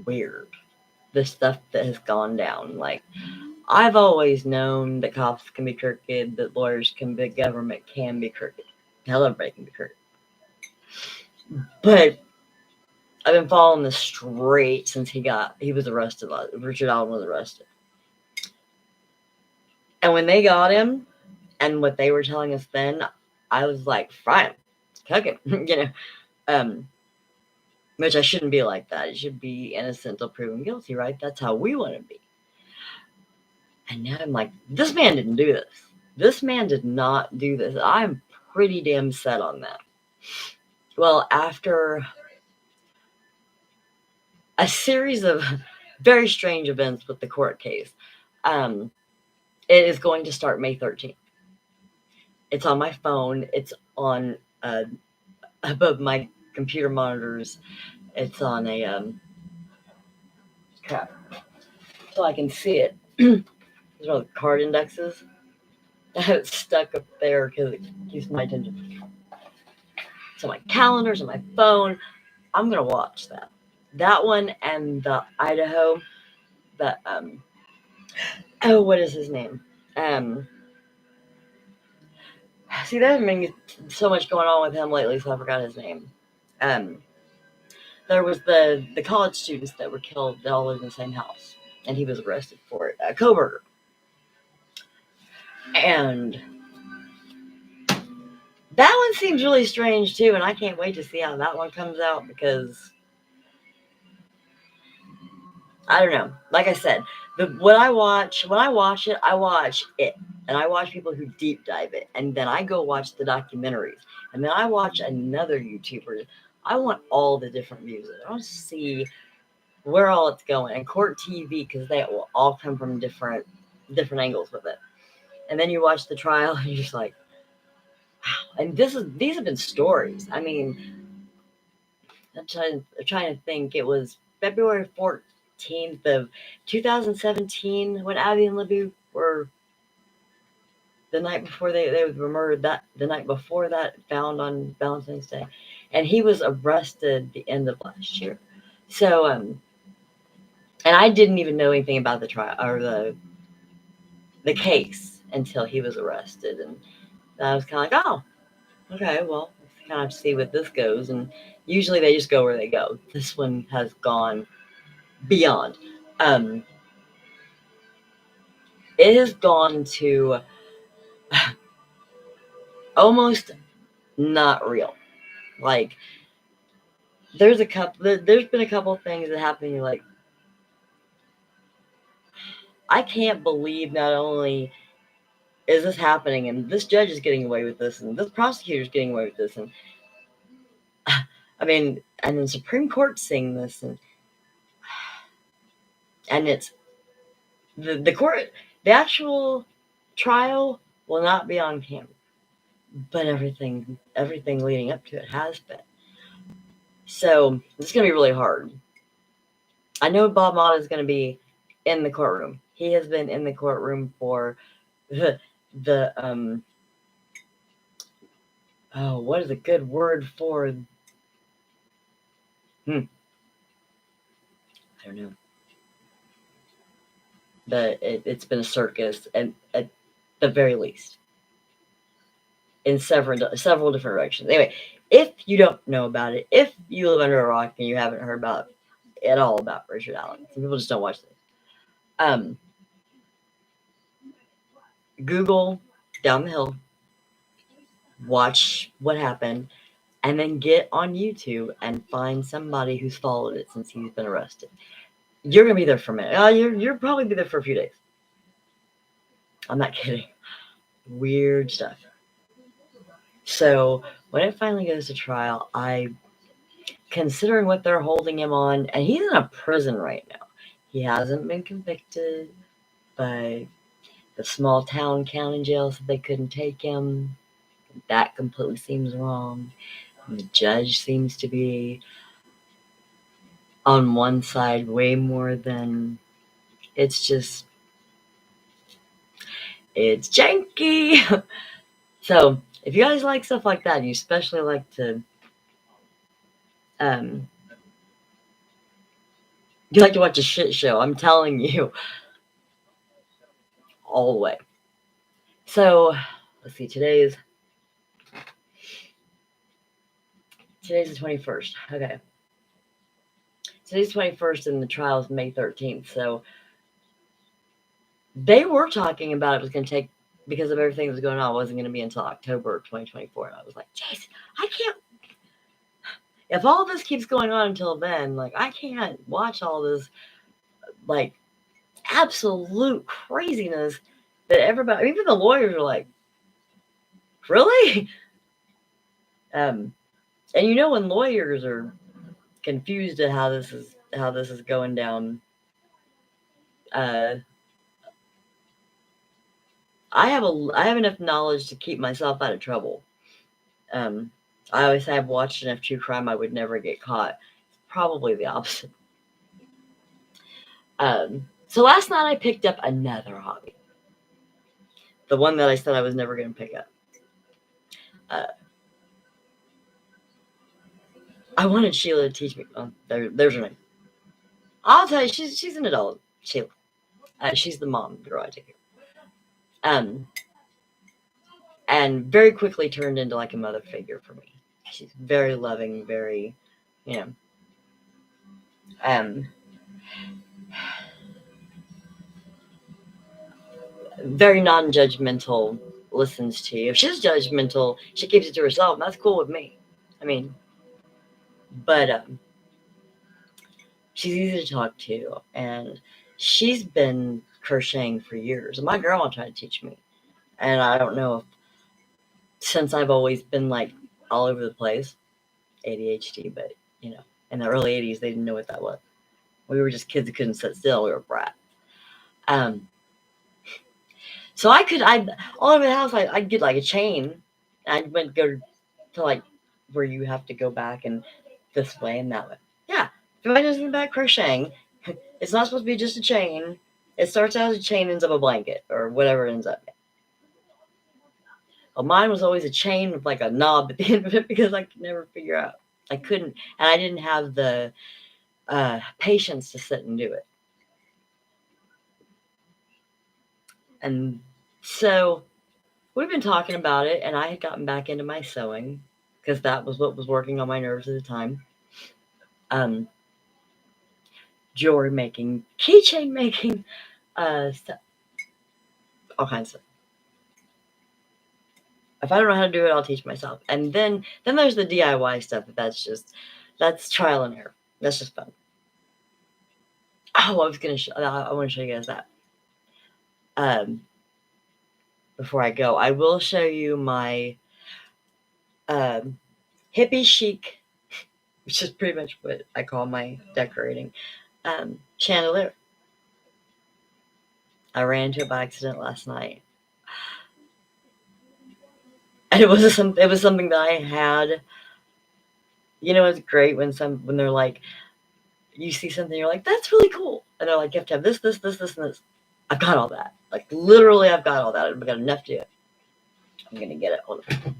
Weird. The stuff that has gone down. Like, I've always known that cops can be crooked, that lawyers can be, government can be crooked. Hell, everybody can be crooked. But I've been following this straight since he was arrested. Richard Allen was arrested. And when they got him, and what they were telling us then, I was like, fine, cook him, which I shouldn't be like that. It should be innocent until proven guilty, right? That's how we want to be. And now I'm like, this man didn't do this. This man did not do this. I'm pretty damn set on that. Well, after a series of very strange events with the court case, it is going to start May 13th. It's on my phone. It's on above my computer monitors. It's on a crap, so I can see it. There's one of the card indexes. I have it stuck up there because it keeps my attention. It's on my calendars, on my phone. I'm gonna watch that. That one and the Idaho. The what is his name? See, there's been so much going on with him lately, so I forgot his name. There was the college students that were killed that all lived in the same house, and he was arrested for it. Kohberger. And that one seems really strange too, and I can't wait to see how that one comes out, because I don't know. Like I said, when I watch it, I watch it and I watch people who deep dive it, and then I go watch the documentaries, and then I watch another YouTuber. I want all the different views. I want to see where all it's going, and Court TV, because they will all come from different angles with it. And then you watch the trial, and you're just like, wow. And these have been stories. I mean, I'm trying to think. It was February 14th of 2017 when Abby and Libby were, the night before they were murdered, that the night before that, found on Valentine's Day, and he was arrested the end of last year. So and I didn't even know anything about the trial or the case until he was arrested, and I was kind of like, oh, okay, well, let's kind of see what this goes. And usually they just go where they go. This one has gone beyond. Um, it has gone to almost not real. Like, there's been a couple of things that happen. You're like, I can't believe not only is this happening, and this judge is getting away with this, and this prosecutor is getting away with this, and I mean, and the Supreme Court seeing this, and it's the court, the actual trial will not be on camera, but everything leading up to it has been. So it's going to be really hard. I know Bob Mott is going to be in the courtroom. He has been in the courtroom for the oh, what is a good word for? I don't know. But it's been a circus, and at the very least, in several different directions. Anyway, if you don't know about it, if you live under a rock and you haven't heard about at all about Richard Allen, some people just don't watch this. Google Down the Hill, watch what happened, and then get on YouTube and find somebody who's followed it since he's been arrested. You're gonna be there for a minute. You'll probably be there for a few days. I'm not kidding. Weird stuff. So when it finally goes to trial, considering what they're holding him on, and he's in a prison right now. He hasn't been convicted, but the small town county jail said they couldn't take him. That completely seems wrong. And the judge seems to be on one side way more than, it's janky. So if you guys like stuff like that, and you especially like to you like to watch a shit show, I'm telling you, all the way. So let's see, today's the 21st. Okay. Today's 21st and the trial is May 13th. So they were talking about it was going to take, because of everything that was going on, it wasn't going to be until October 2024. And I was like, Jason, I can't. If all this keeps going on until then, like, I can't watch all this, like, absolute craziness that everybody, even the lawyers are like, really? And you know, when lawyers are confused at how this is going down, I have enough knowledge to keep myself out of trouble. I always say I've watched enough true crime, I would never get caught. It's probably the opposite. So last night I picked up another hobby. The one that I said I was never going to pick up. I wanted Sheila to teach me. Oh, there's her name. I'll tell you, she's an adult. Sheila. She's the mom girl I take care of. And very quickly turned into like a mother figure for me. She's very loving, very, you know, very non-judgmental, listens to you. If she's judgmental, she keeps it to herself, and that's cool with me. I mean, but she's easy to talk to, and she's been crocheting for years. My grandma tried to teach me. And I don't know if, since I've always been like all over the place, ADHD, but you know, in the early 80s, they didn't know what that was. We were just kids that couldn't sit still. We were brats. Um, so I all over the house, I'd get like a chain. I'd go to like where you have to go back and this way and that way. Yeah. If anybody knows anything about crocheting, it's not supposed to be just a chain. It starts out as a chain, ends up a blanket, or whatever it ends up. Well, mine was always a chain with like a knob at the end of it because I could never figure out. I couldn't, and I didn't have the patience to sit and do it. And so we've been talking about it, and I had gotten back into my sewing because that was what was working on my nerves at the time. Jewelry making, keychain making, stuff, all kinds of stuff. If I don't know how to do it, I'll teach myself. And then there's the DIY stuff. That's trial and error. That's just fun. Oh, I want to show you guys that. Before I go, I will show you my hippie chic, which is pretty much what I call my decorating chandelier. I ran into it by accident last night, and it was something that I had. You know, it's great when they're like, you see something, you're like, that's really cool, and they're like, you have to have this, and this. I've got all that. Like literally, I've got all that. I've got enough to do it. I'm gonna get it. Hold on.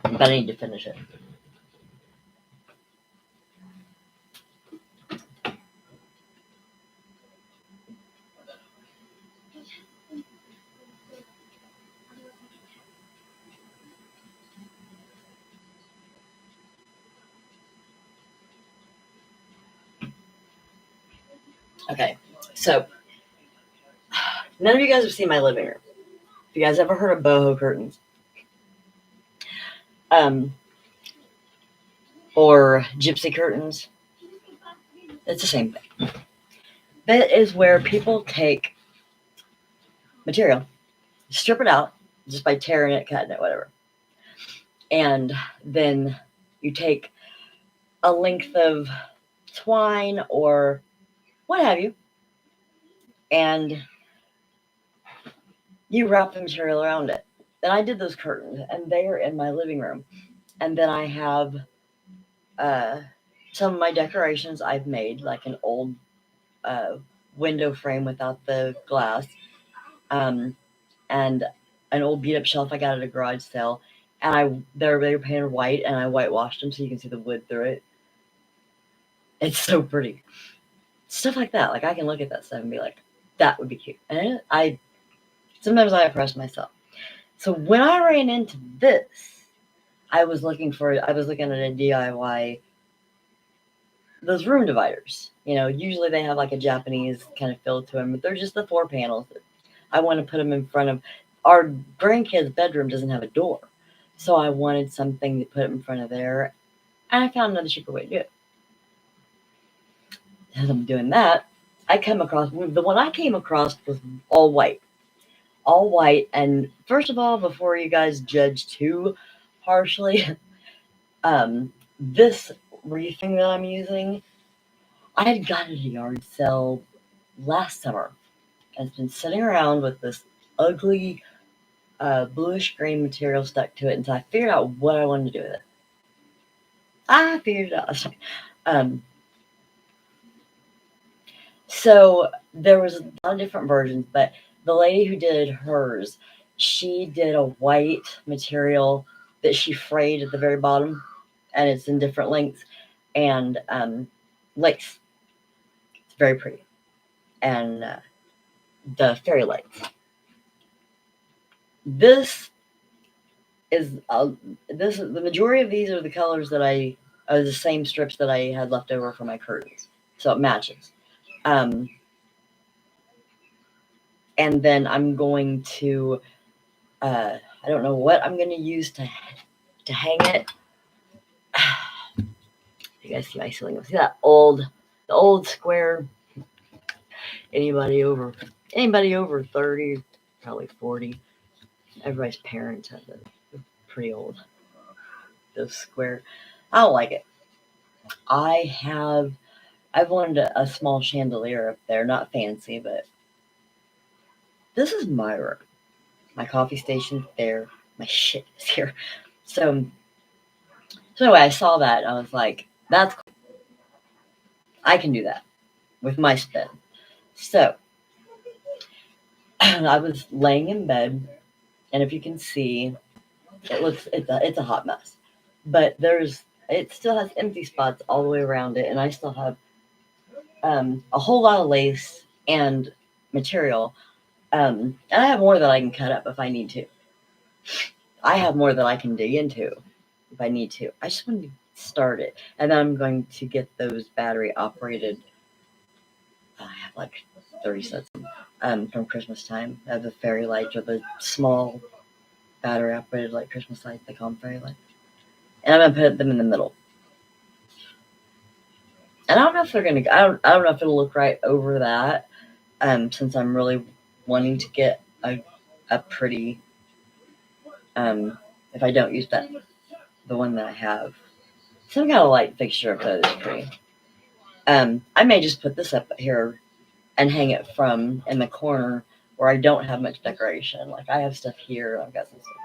But I need to finish it. Okay, so none of you guys have seen my living room. Have you guys ever heard of boho curtains? Or gypsy curtains? It's the same thing. That is where people take material, strip it out just by tearing it, cutting it, whatever. And then you take a length of twine or what have you, and you wrap the material around it. And I did those curtains, and they are in my living room. And then I have some of my decorations I've made, like an old window frame without the glass, and an old beat up shelf I got at a garage sale. And they're painted white, and I whitewashed them so you can see the wood through it. It's so pretty. Stuff like that. Like I can look at that stuff and be like, that would be cute. And sometimes I impress myself. So when I ran into this, I was looking at a DIY, those room dividers. You know, usually they have like a Japanese kind of feel to them, but they're just the 4 panels. I want to put them in front of our grandkids' bedroom. Doesn't have a door, so I wanted something to put in front of there, and I found another cheaper way to do it. As I'm doing that, the one I came across was all white. And first of all, before you guys judge too harshly, this wreath thing that I'm using, I had gotten at a yard sale last summer, and it's been sitting around with this ugly bluish green material stuck to it until I figured out what I wanted to do with it. I figured it out. So there was a lot of different versions, but the lady who did hers, she did a white material that she frayed at the very bottom, and it's in different lengths, and lace. It's very pretty, and the fairy lights. This is the majority of these are the colors that are the same strips that I had left over for my curtains, so it matches. And then I'm going to I don't know what I'm going to use to hang it. You guys see my ceiling? See that the old square? Anybody over 30 probably 40. Everybody's parents have those. They're pretty old. Those square. I don't like it. I've wanted a small chandelier up there, not fancy, but this is my room. My coffee station's there. My shit is here. So, so anyway, I saw that and I was like, that's cool. I can do that with my spin. So I was laying in bed, and if you can see, it's a hot mess. But it still has empty spots all the way around it, and I still have a whole lot of lace and material. And I have more that I can cut up if I need to. I have more that I can dig into if I need to. I just want to start it, and then I'm going to get those battery operated. I have like 30 sets from Christmas time. I have the fairy lights or the small battery operated like Christmas lights. They call them fairy lights, and I'm gonna put them in the middle. And I don't know if they're gonna. I don't know if it'll look right over that. Since I'm really wanting to get a pretty. If I don't use the one that I have, some kind of light fixture up there that's pretty. I may just put this up here and hang it from in the corner where I don't have much decoration. Like I have stuff here. I've got some stuff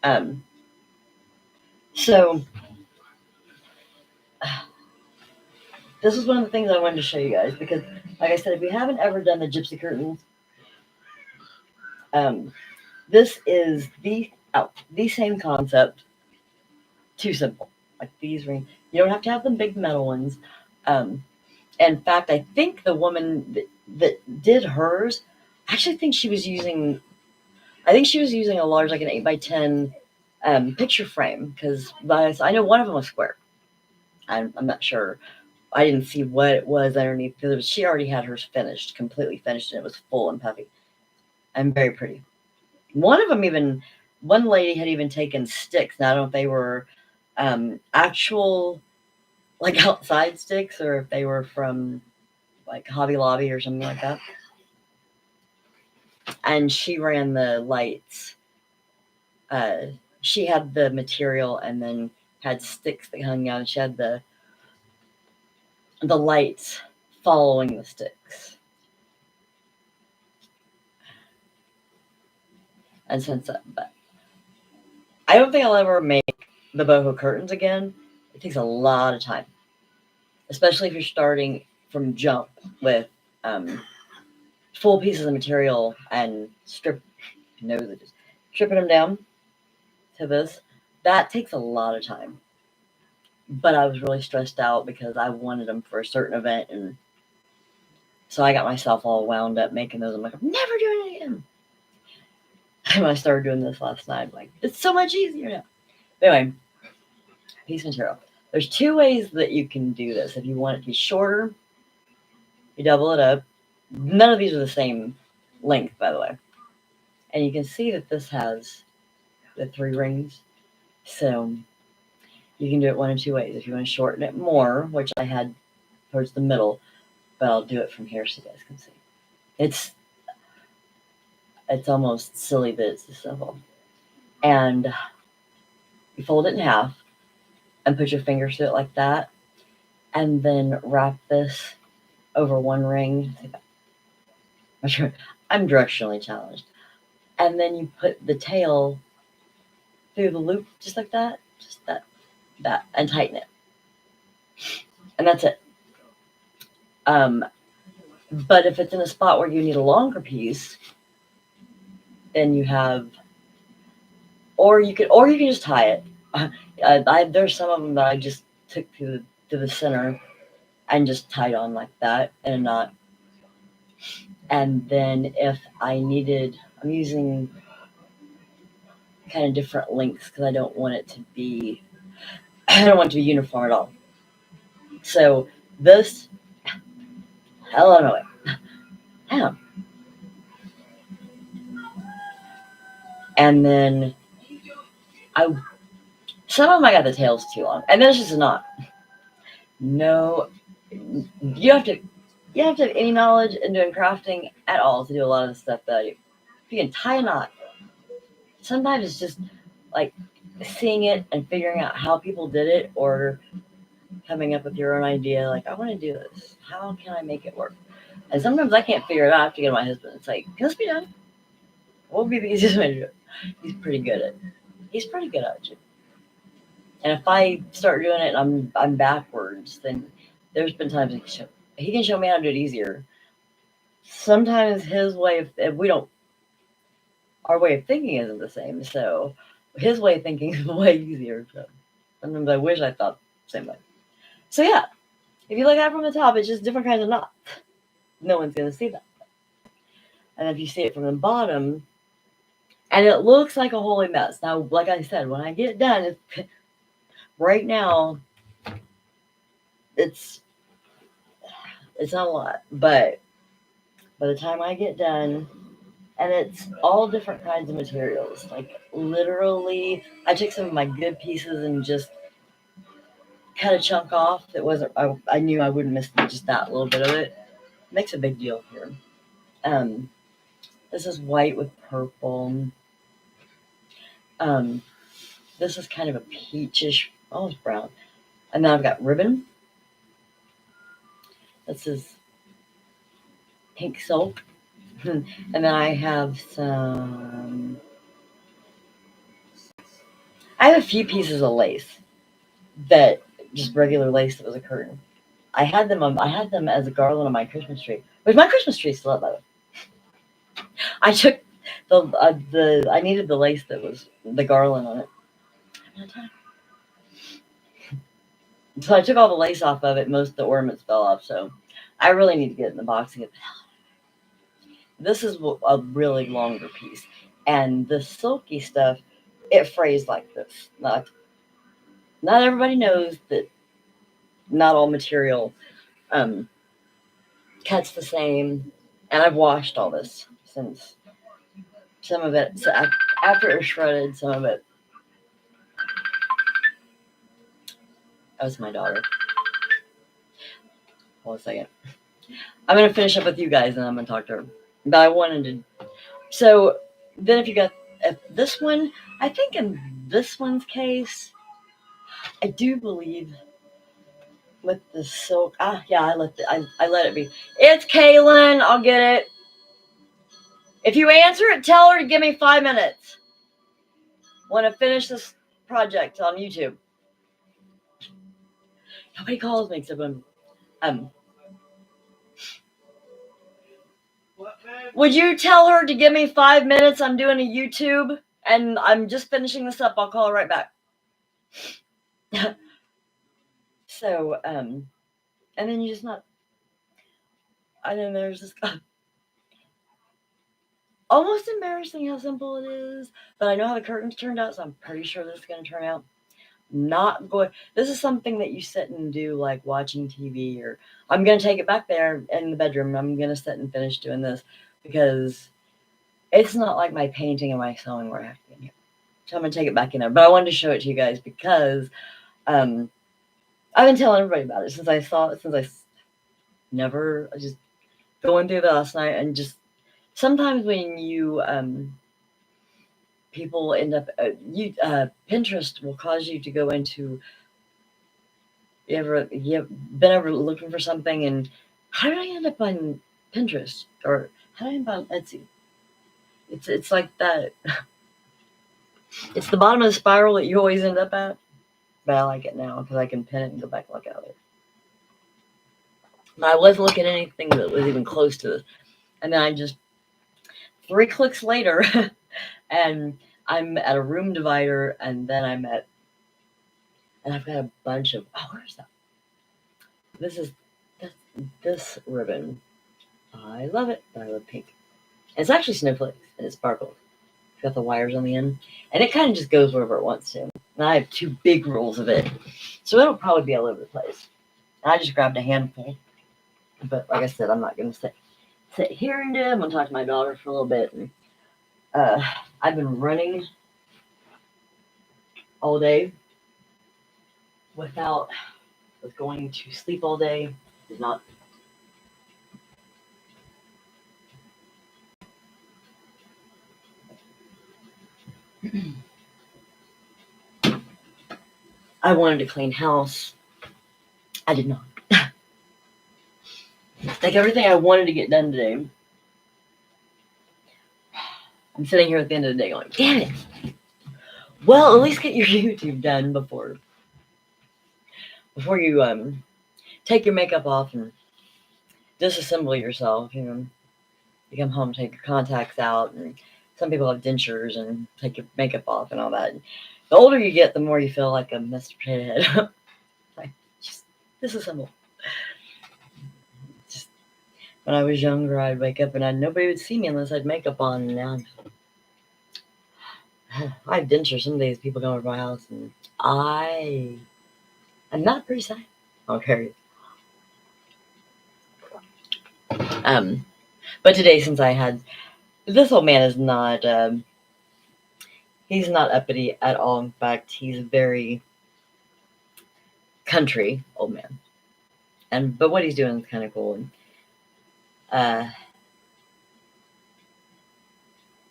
here. So this is one of the things I wanted to show you guys because, like I said, if you haven't ever done the gypsy curtains, this is the same concept. Too simple. Like these rings, you don't have to have the big metal ones. In fact, I think the woman that did hers, I actually think she was using. I think she was using a large, like an 8x10 picture frame because I know one of them was square. I'm not sure. I didn't see what it was underneath because she already had hers finished, completely finished, and it was full and puffy and very pretty. One of them one lady had even taken sticks. Now I don't know if they were actual like outside sticks or if they were from like Hobby Lobby or something like that. And she ran the lights. She had the material and then had sticks that hung out, and she had the lights following the sticks. And but I don't think I'll ever make the boho curtains again. It takes a lot of time, especially if you're starting from jump with full pieces of material and stripping them down to this. That takes a lot of time. But I was really stressed out because I wanted them for a certain event, and so I got myself all wound up making those. I'm like, I'm never doing it again. And when I started doing this last night, I'm like, it's so much easier now. But anyway, piece of material. There's two ways that you can do this. If you want it to be shorter, you double it up. None of these are the same length, by the way. And you can see that this has the 3 rings. So you can do it one of two ways. If you want to shorten it more, which I had towards the middle, but I'll do it from here so you guys can see. It's almost silly that it's this simple. And you fold it in half and put your fingers through it like that, and then wrap this over one ring. I'm directionally challenged. And then you put the tail through the loop just like that, just that, and tighten it. And that's it. But if it's in a spot where you need a longer piece, then you have, or you can just tie it. There's some of them that I just took to the center and just tied on like that in a knot. And then if I needed, I'm using kind of different lengths because I don't want it to be uniform at all. So this, hell on my way. Damn. And then some of them I got the tails too long, and then it's just a knot. No, you you don't have to have any knowledge in doing crafting at all to do a lot of the stuff that I do. If you can tie a knot, sometimes it's just like seeing it and figuring out how people did it, or coming up with your own idea. Like, I want to do this. How can I make it work? And sometimes I can't figure it out. I have to get my husband. It's like, can this be done? What would be the easiest way to do it? He's pretty good at it. And if I start doing it and I'm backwards, then there's been times he can show me how to do it easier. Sometimes his way of our way of thinking isn't the same, so his way of thinking is way easier. So sometimes I wish I thought the same way. So yeah, if you look at it from the top, it's just different kinds of knots. No one's gonna see that. And if you see it from the bottom, and it looks like a holy mess. Now, like I said, when I get done, right now, it's not a lot, but by the time I get done, and it's all different kinds of materials. Like, literally, I took some of my good pieces and just cut a chunk off. It wasn't. I knew I wouldn't miss just that little bit of it. Makes a big deal here. This is white with purple. This is kind of a peachish, almost brown. And then I've got ribbon. This is pink silk. And then I have I have a few pieces of lace, that just regular lace that was a curtain. I had them as a garland on my Christmas tree, which my Christmas tree is still up, by the way. I took I needed the lace that was the garland on it. So I took all the lace off of it. Most of the ornaments fell off, so I really need to get it in the box and get the hell out of it. This is a really longer piece, and the silky stuff, it frays like this. Not everybody knows that not all material cuts the same, and I've washed all this since some of it. So after it was shredded, some of it. That was my daughter. Hold a second. I'm gonna finish up with you guys, and I'm gonna talk to her. But I wanted to. So then, if you got this one, I think in this one's case, I do believe with the silk. Yeah, I let it be. It's Kaylin. I'll get it. If you answer it, tell her to give me 5 minutes. Want to finish this project on YouTube. Nobody calls me except when Would you tell her to give me 5 minutes? I'm doing a YouTube and I'm just finishing this up. I'll call her right back. So, and then you just not. And then there's this. Almost embarrassing how simple it is, but I know how the curtains turned out, so I'm pretty sure this is going to turn out. Not going. This is something that you sit and do, like watching TV, or I'm going to take it back there in the bedroom. I'm going to sit and finish doing this because it's not like my painting and my sewing where I have to be in here. So I'm going to take it back in there. But I wanted to show it to you guys because I've been telling everybody about it since I saw it. I just going through it last night, and just sometimes when you people end up Pinterest will cause you to go into. You've been ever looking for something, and how did I end up on Pinterest, or how did I end up on Etsy? It's like that. It's the bottom of the spiral that you always end up at. But I like it now because I can pin it and go back and look at it. But I wasn't looking at anything that was even close to this. And then I just 3 clicks later, and I'm at a room divider, and then and I've got a bunch of, where's that? This ribbon. I love it, but I love pink. And it's actually snowflakes, and it sparkles. It's got the wires on the end, and it kind of just goes wherever it wants to. And I have 2 big rolls of it, so it'll probably be all over the place. And I just grabbed a handful, but like I said, I'm not going to sit here and do it. I'm going to talk to my daughter for a little bit. And, I've been running all day was going to sleep all day. Did not I wanted to clean house. I did not. Like everything I wanted to get done today, I'm sitting here at the end of the day going, damn it. Well, at least get your YouTube done before you take your makeup off and disassemble yourself. You come home, take your contacts out, and some people have dentures and take your makeup off and all that. The older you get, the more you feel like a Mr. Potato Head. Like, just disassemble. Just when I was younger, I'd wake up and nobody would see me unless I had makeup on. And now I have dentures. Some days people come over my house and I'm not pretty sad. Okay. But today, since this old man is not, he's not uppity at all. In fact, he's a very country old man. But what he's doing is kind of cool. And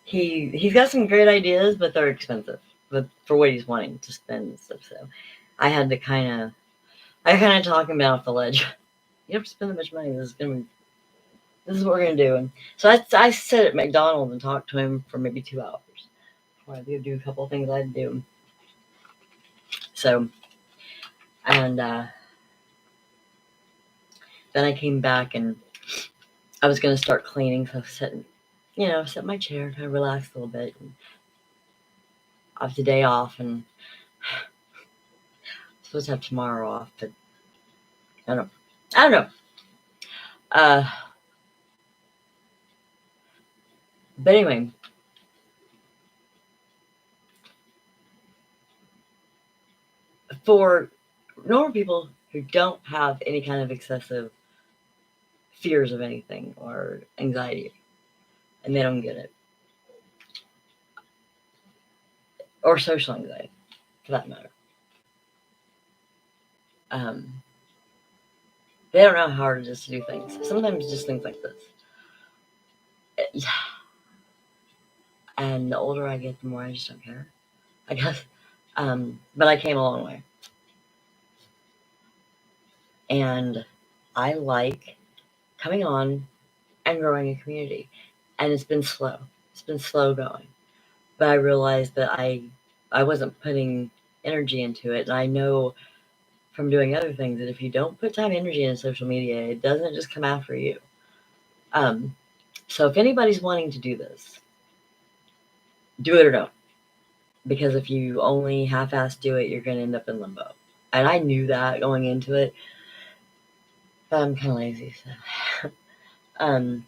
he's got some great ideas, but they're expensive. But for what he's wanting to spend and stuff, so I had to kind of talk him down off the ledge. You don't have to spend that much money. This is what we're gonna do. And so I sat at McDonald's and talked to him for maybe 2 hours before I do a couple of things I had to do. So, and then I came back and I was gonna start cleaning. So I was sitting, sit in my chair, kind of relax a little bit. And I have the day off, and I'm supposed to have tomorrow off, but I don't know. But anyway, for normal people who don't have any kind of excessive fears of anything or anxiety, and they don't get it, or social anxiety, for that matter, they don't know how hard it is to do things. Sometimes just things like this. And the older I get, the more I just don't care, I guess. But I came a long way. And I like coming on and growing a community. And it's been slow. It's been slow going. But I realized that I wasn't putting energy into it. And I know from doing other things that if you don't put time and energy into social media, it doesn't just come after you. So if anybody's wanting to do this, do it or don't. Because if you only half-ass do it, you're going to end up in limbo. And I knew that going into it. But I'm kind of lazy. So.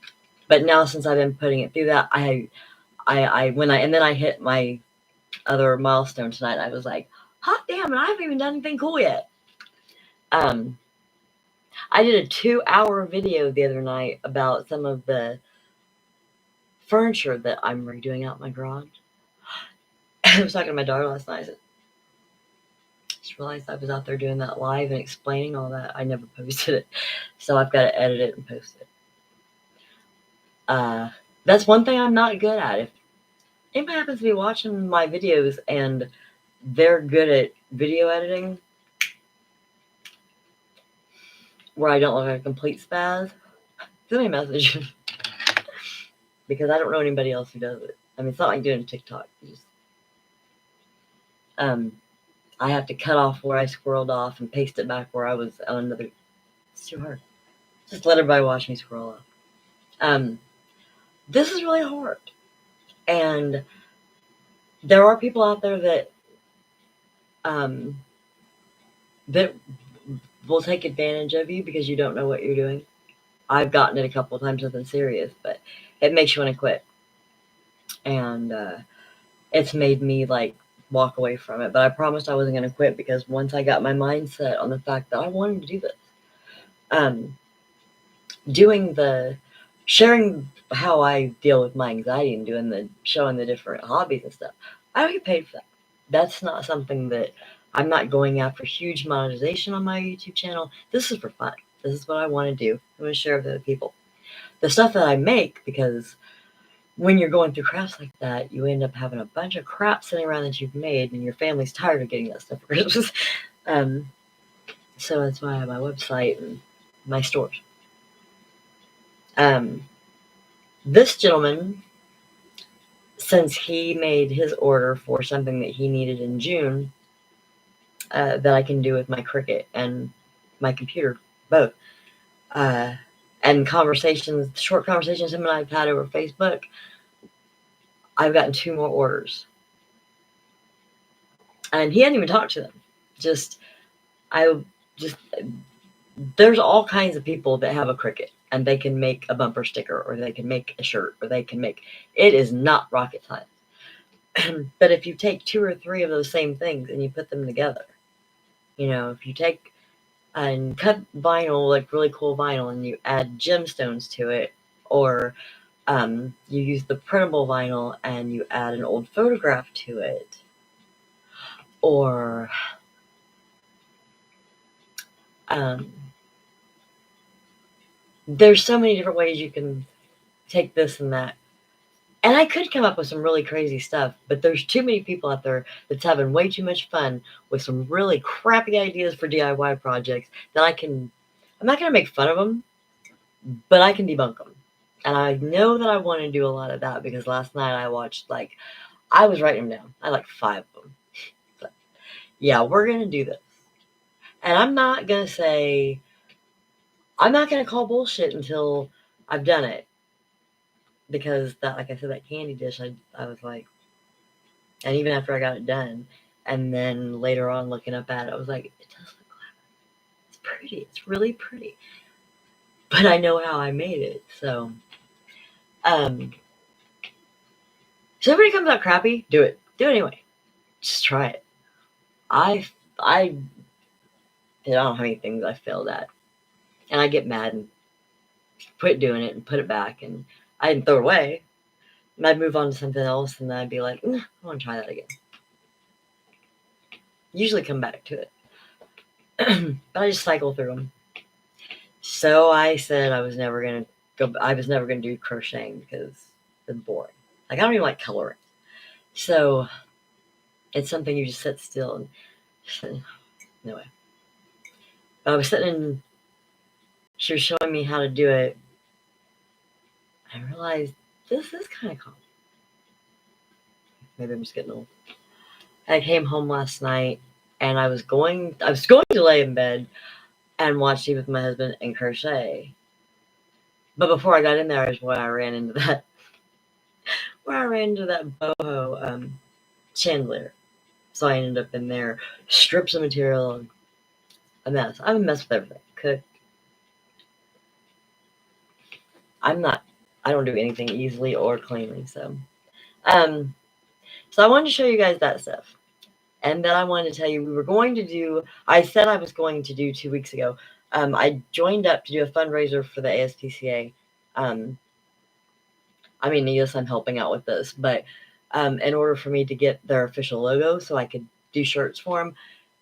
But now since I've been putting it through that, and then I hit my other milestone tonight, and I was like, hot damn, and I haven't even done anything cool yet. I did a 2-hour video the other night about some of the furniture that I'm redoing out in my garage. I was talking to my daughter last night. I just realized I was out there doing that live and explaining all that. I never posted it, so I've got to edit it and post it. That's one thing I'm not good at. If anybody happens to be watching my videos and they're good at video editing, where I don't look like a complete spaz, send me a message. Because I don't know anybody else who does it. I mean, it's not like doing TikTok. I have to cut off where I squirreled off and paste it back where I was on another. It's too hard. Just let everybody watch me squirrel off. This is really hard. And there are people out there that will take advantage of you because you don't know what you're doing. I've gotten it a couple of times, nothing serious, but it makes you want to quit. And it's made me walk away from it. But I promised I wasn't going to quit because once I got my mindset on the fact that I wanted to do this, sharing how I deal with my anxiety and showing the different hobbies and stuff, I don't get paid for that. That's not something that I'm not going after huge monetization on my YouTube channel. This is for fun. This is what I want to do. I'm going to share with other people. The stuff that I make, because when you're going through craps like that, you end up having a bunch of crap sitting around that you've made, and your family's tired of getting that stuff for Christmas. So that's why I have my website and my stores. This gentleman, since he made his order for something that he needed in June, that I can do with my Cricut and my computer, both, and short conversations him and I've had over Facebook, I've gotten 2 more orders. And he hadn't even talked to them. There's all kinds of people that have a Cricut and they can make a bumper sticker or they can make a shirt or it is not rocket science. But if you take 2 or 3 of those same things and you put them together, if you take and cut vinyl, like really cool vinyl, and you add gemstones to it, or you use the printable vinyl and you add an old photograph to it, or there's so many different ways you can take this and that. And I could come up with some really crazy stuff, but there's too many people out there that's having way too much fun with some really crappy ideas for DIY projects that I'm not going to make fun of them, but I can debunk them. And I know that I want to do a lot of that because last night I watched, I was writing them down. I 5 of them. But yeah, we're going to do this. And I'm not going to call bullshit until I've done it. Because that, like I said, that candy dish, I was like, and even after I got it done, and then later on looking up at it, I was like, it does look clever. It's pretty. It's really pretty. But I know how I made it, so. So if everybody comes out crappy, do it. Do it anyway. Just try it. I don't know how many things I failed at. And I get mad and quit doing it and put it back, and I didn't throw it away. And I'd move on to something else, and then I'd be like, I want to try that again. Usually come back to it. But I just cycle through them. So I said I was never going to do crocheting because it's boring. I don't even like coloring. So it's something you just sit still and anyway. But I was sitting and she was showing me how to do it. I realized this is kind of cool. Maybe I'm just getting old. I came home last night and I was going to lay in bed and watch TV with my husband and crochet. But before I got in there is when I ran into that boho chandelier. So I ended up in there, strips of material, a mess. I'm a mess with everything. I don't do anything easily or cleanly. So I wanted to show you guys that stuff. And then I wanted to tell you I said I was going to do 2 weeks ago. I joined up to do a fundraiser for the ASPCA. Yes, I'm helping out with this, but in order for me to get their official logo so I could do shirts for them,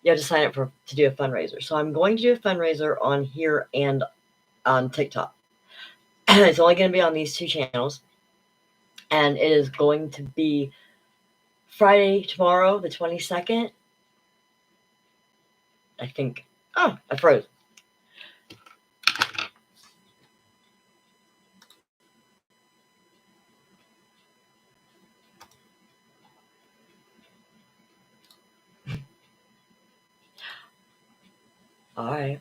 you have to sign up to do a fundraiser. So I'm going to do a fundraiser on here and on TikTok. It's only going to be on these 2 channels. And it is going to be Friday, tomorrow, the 22nd. I think. Oh, I froze. All right.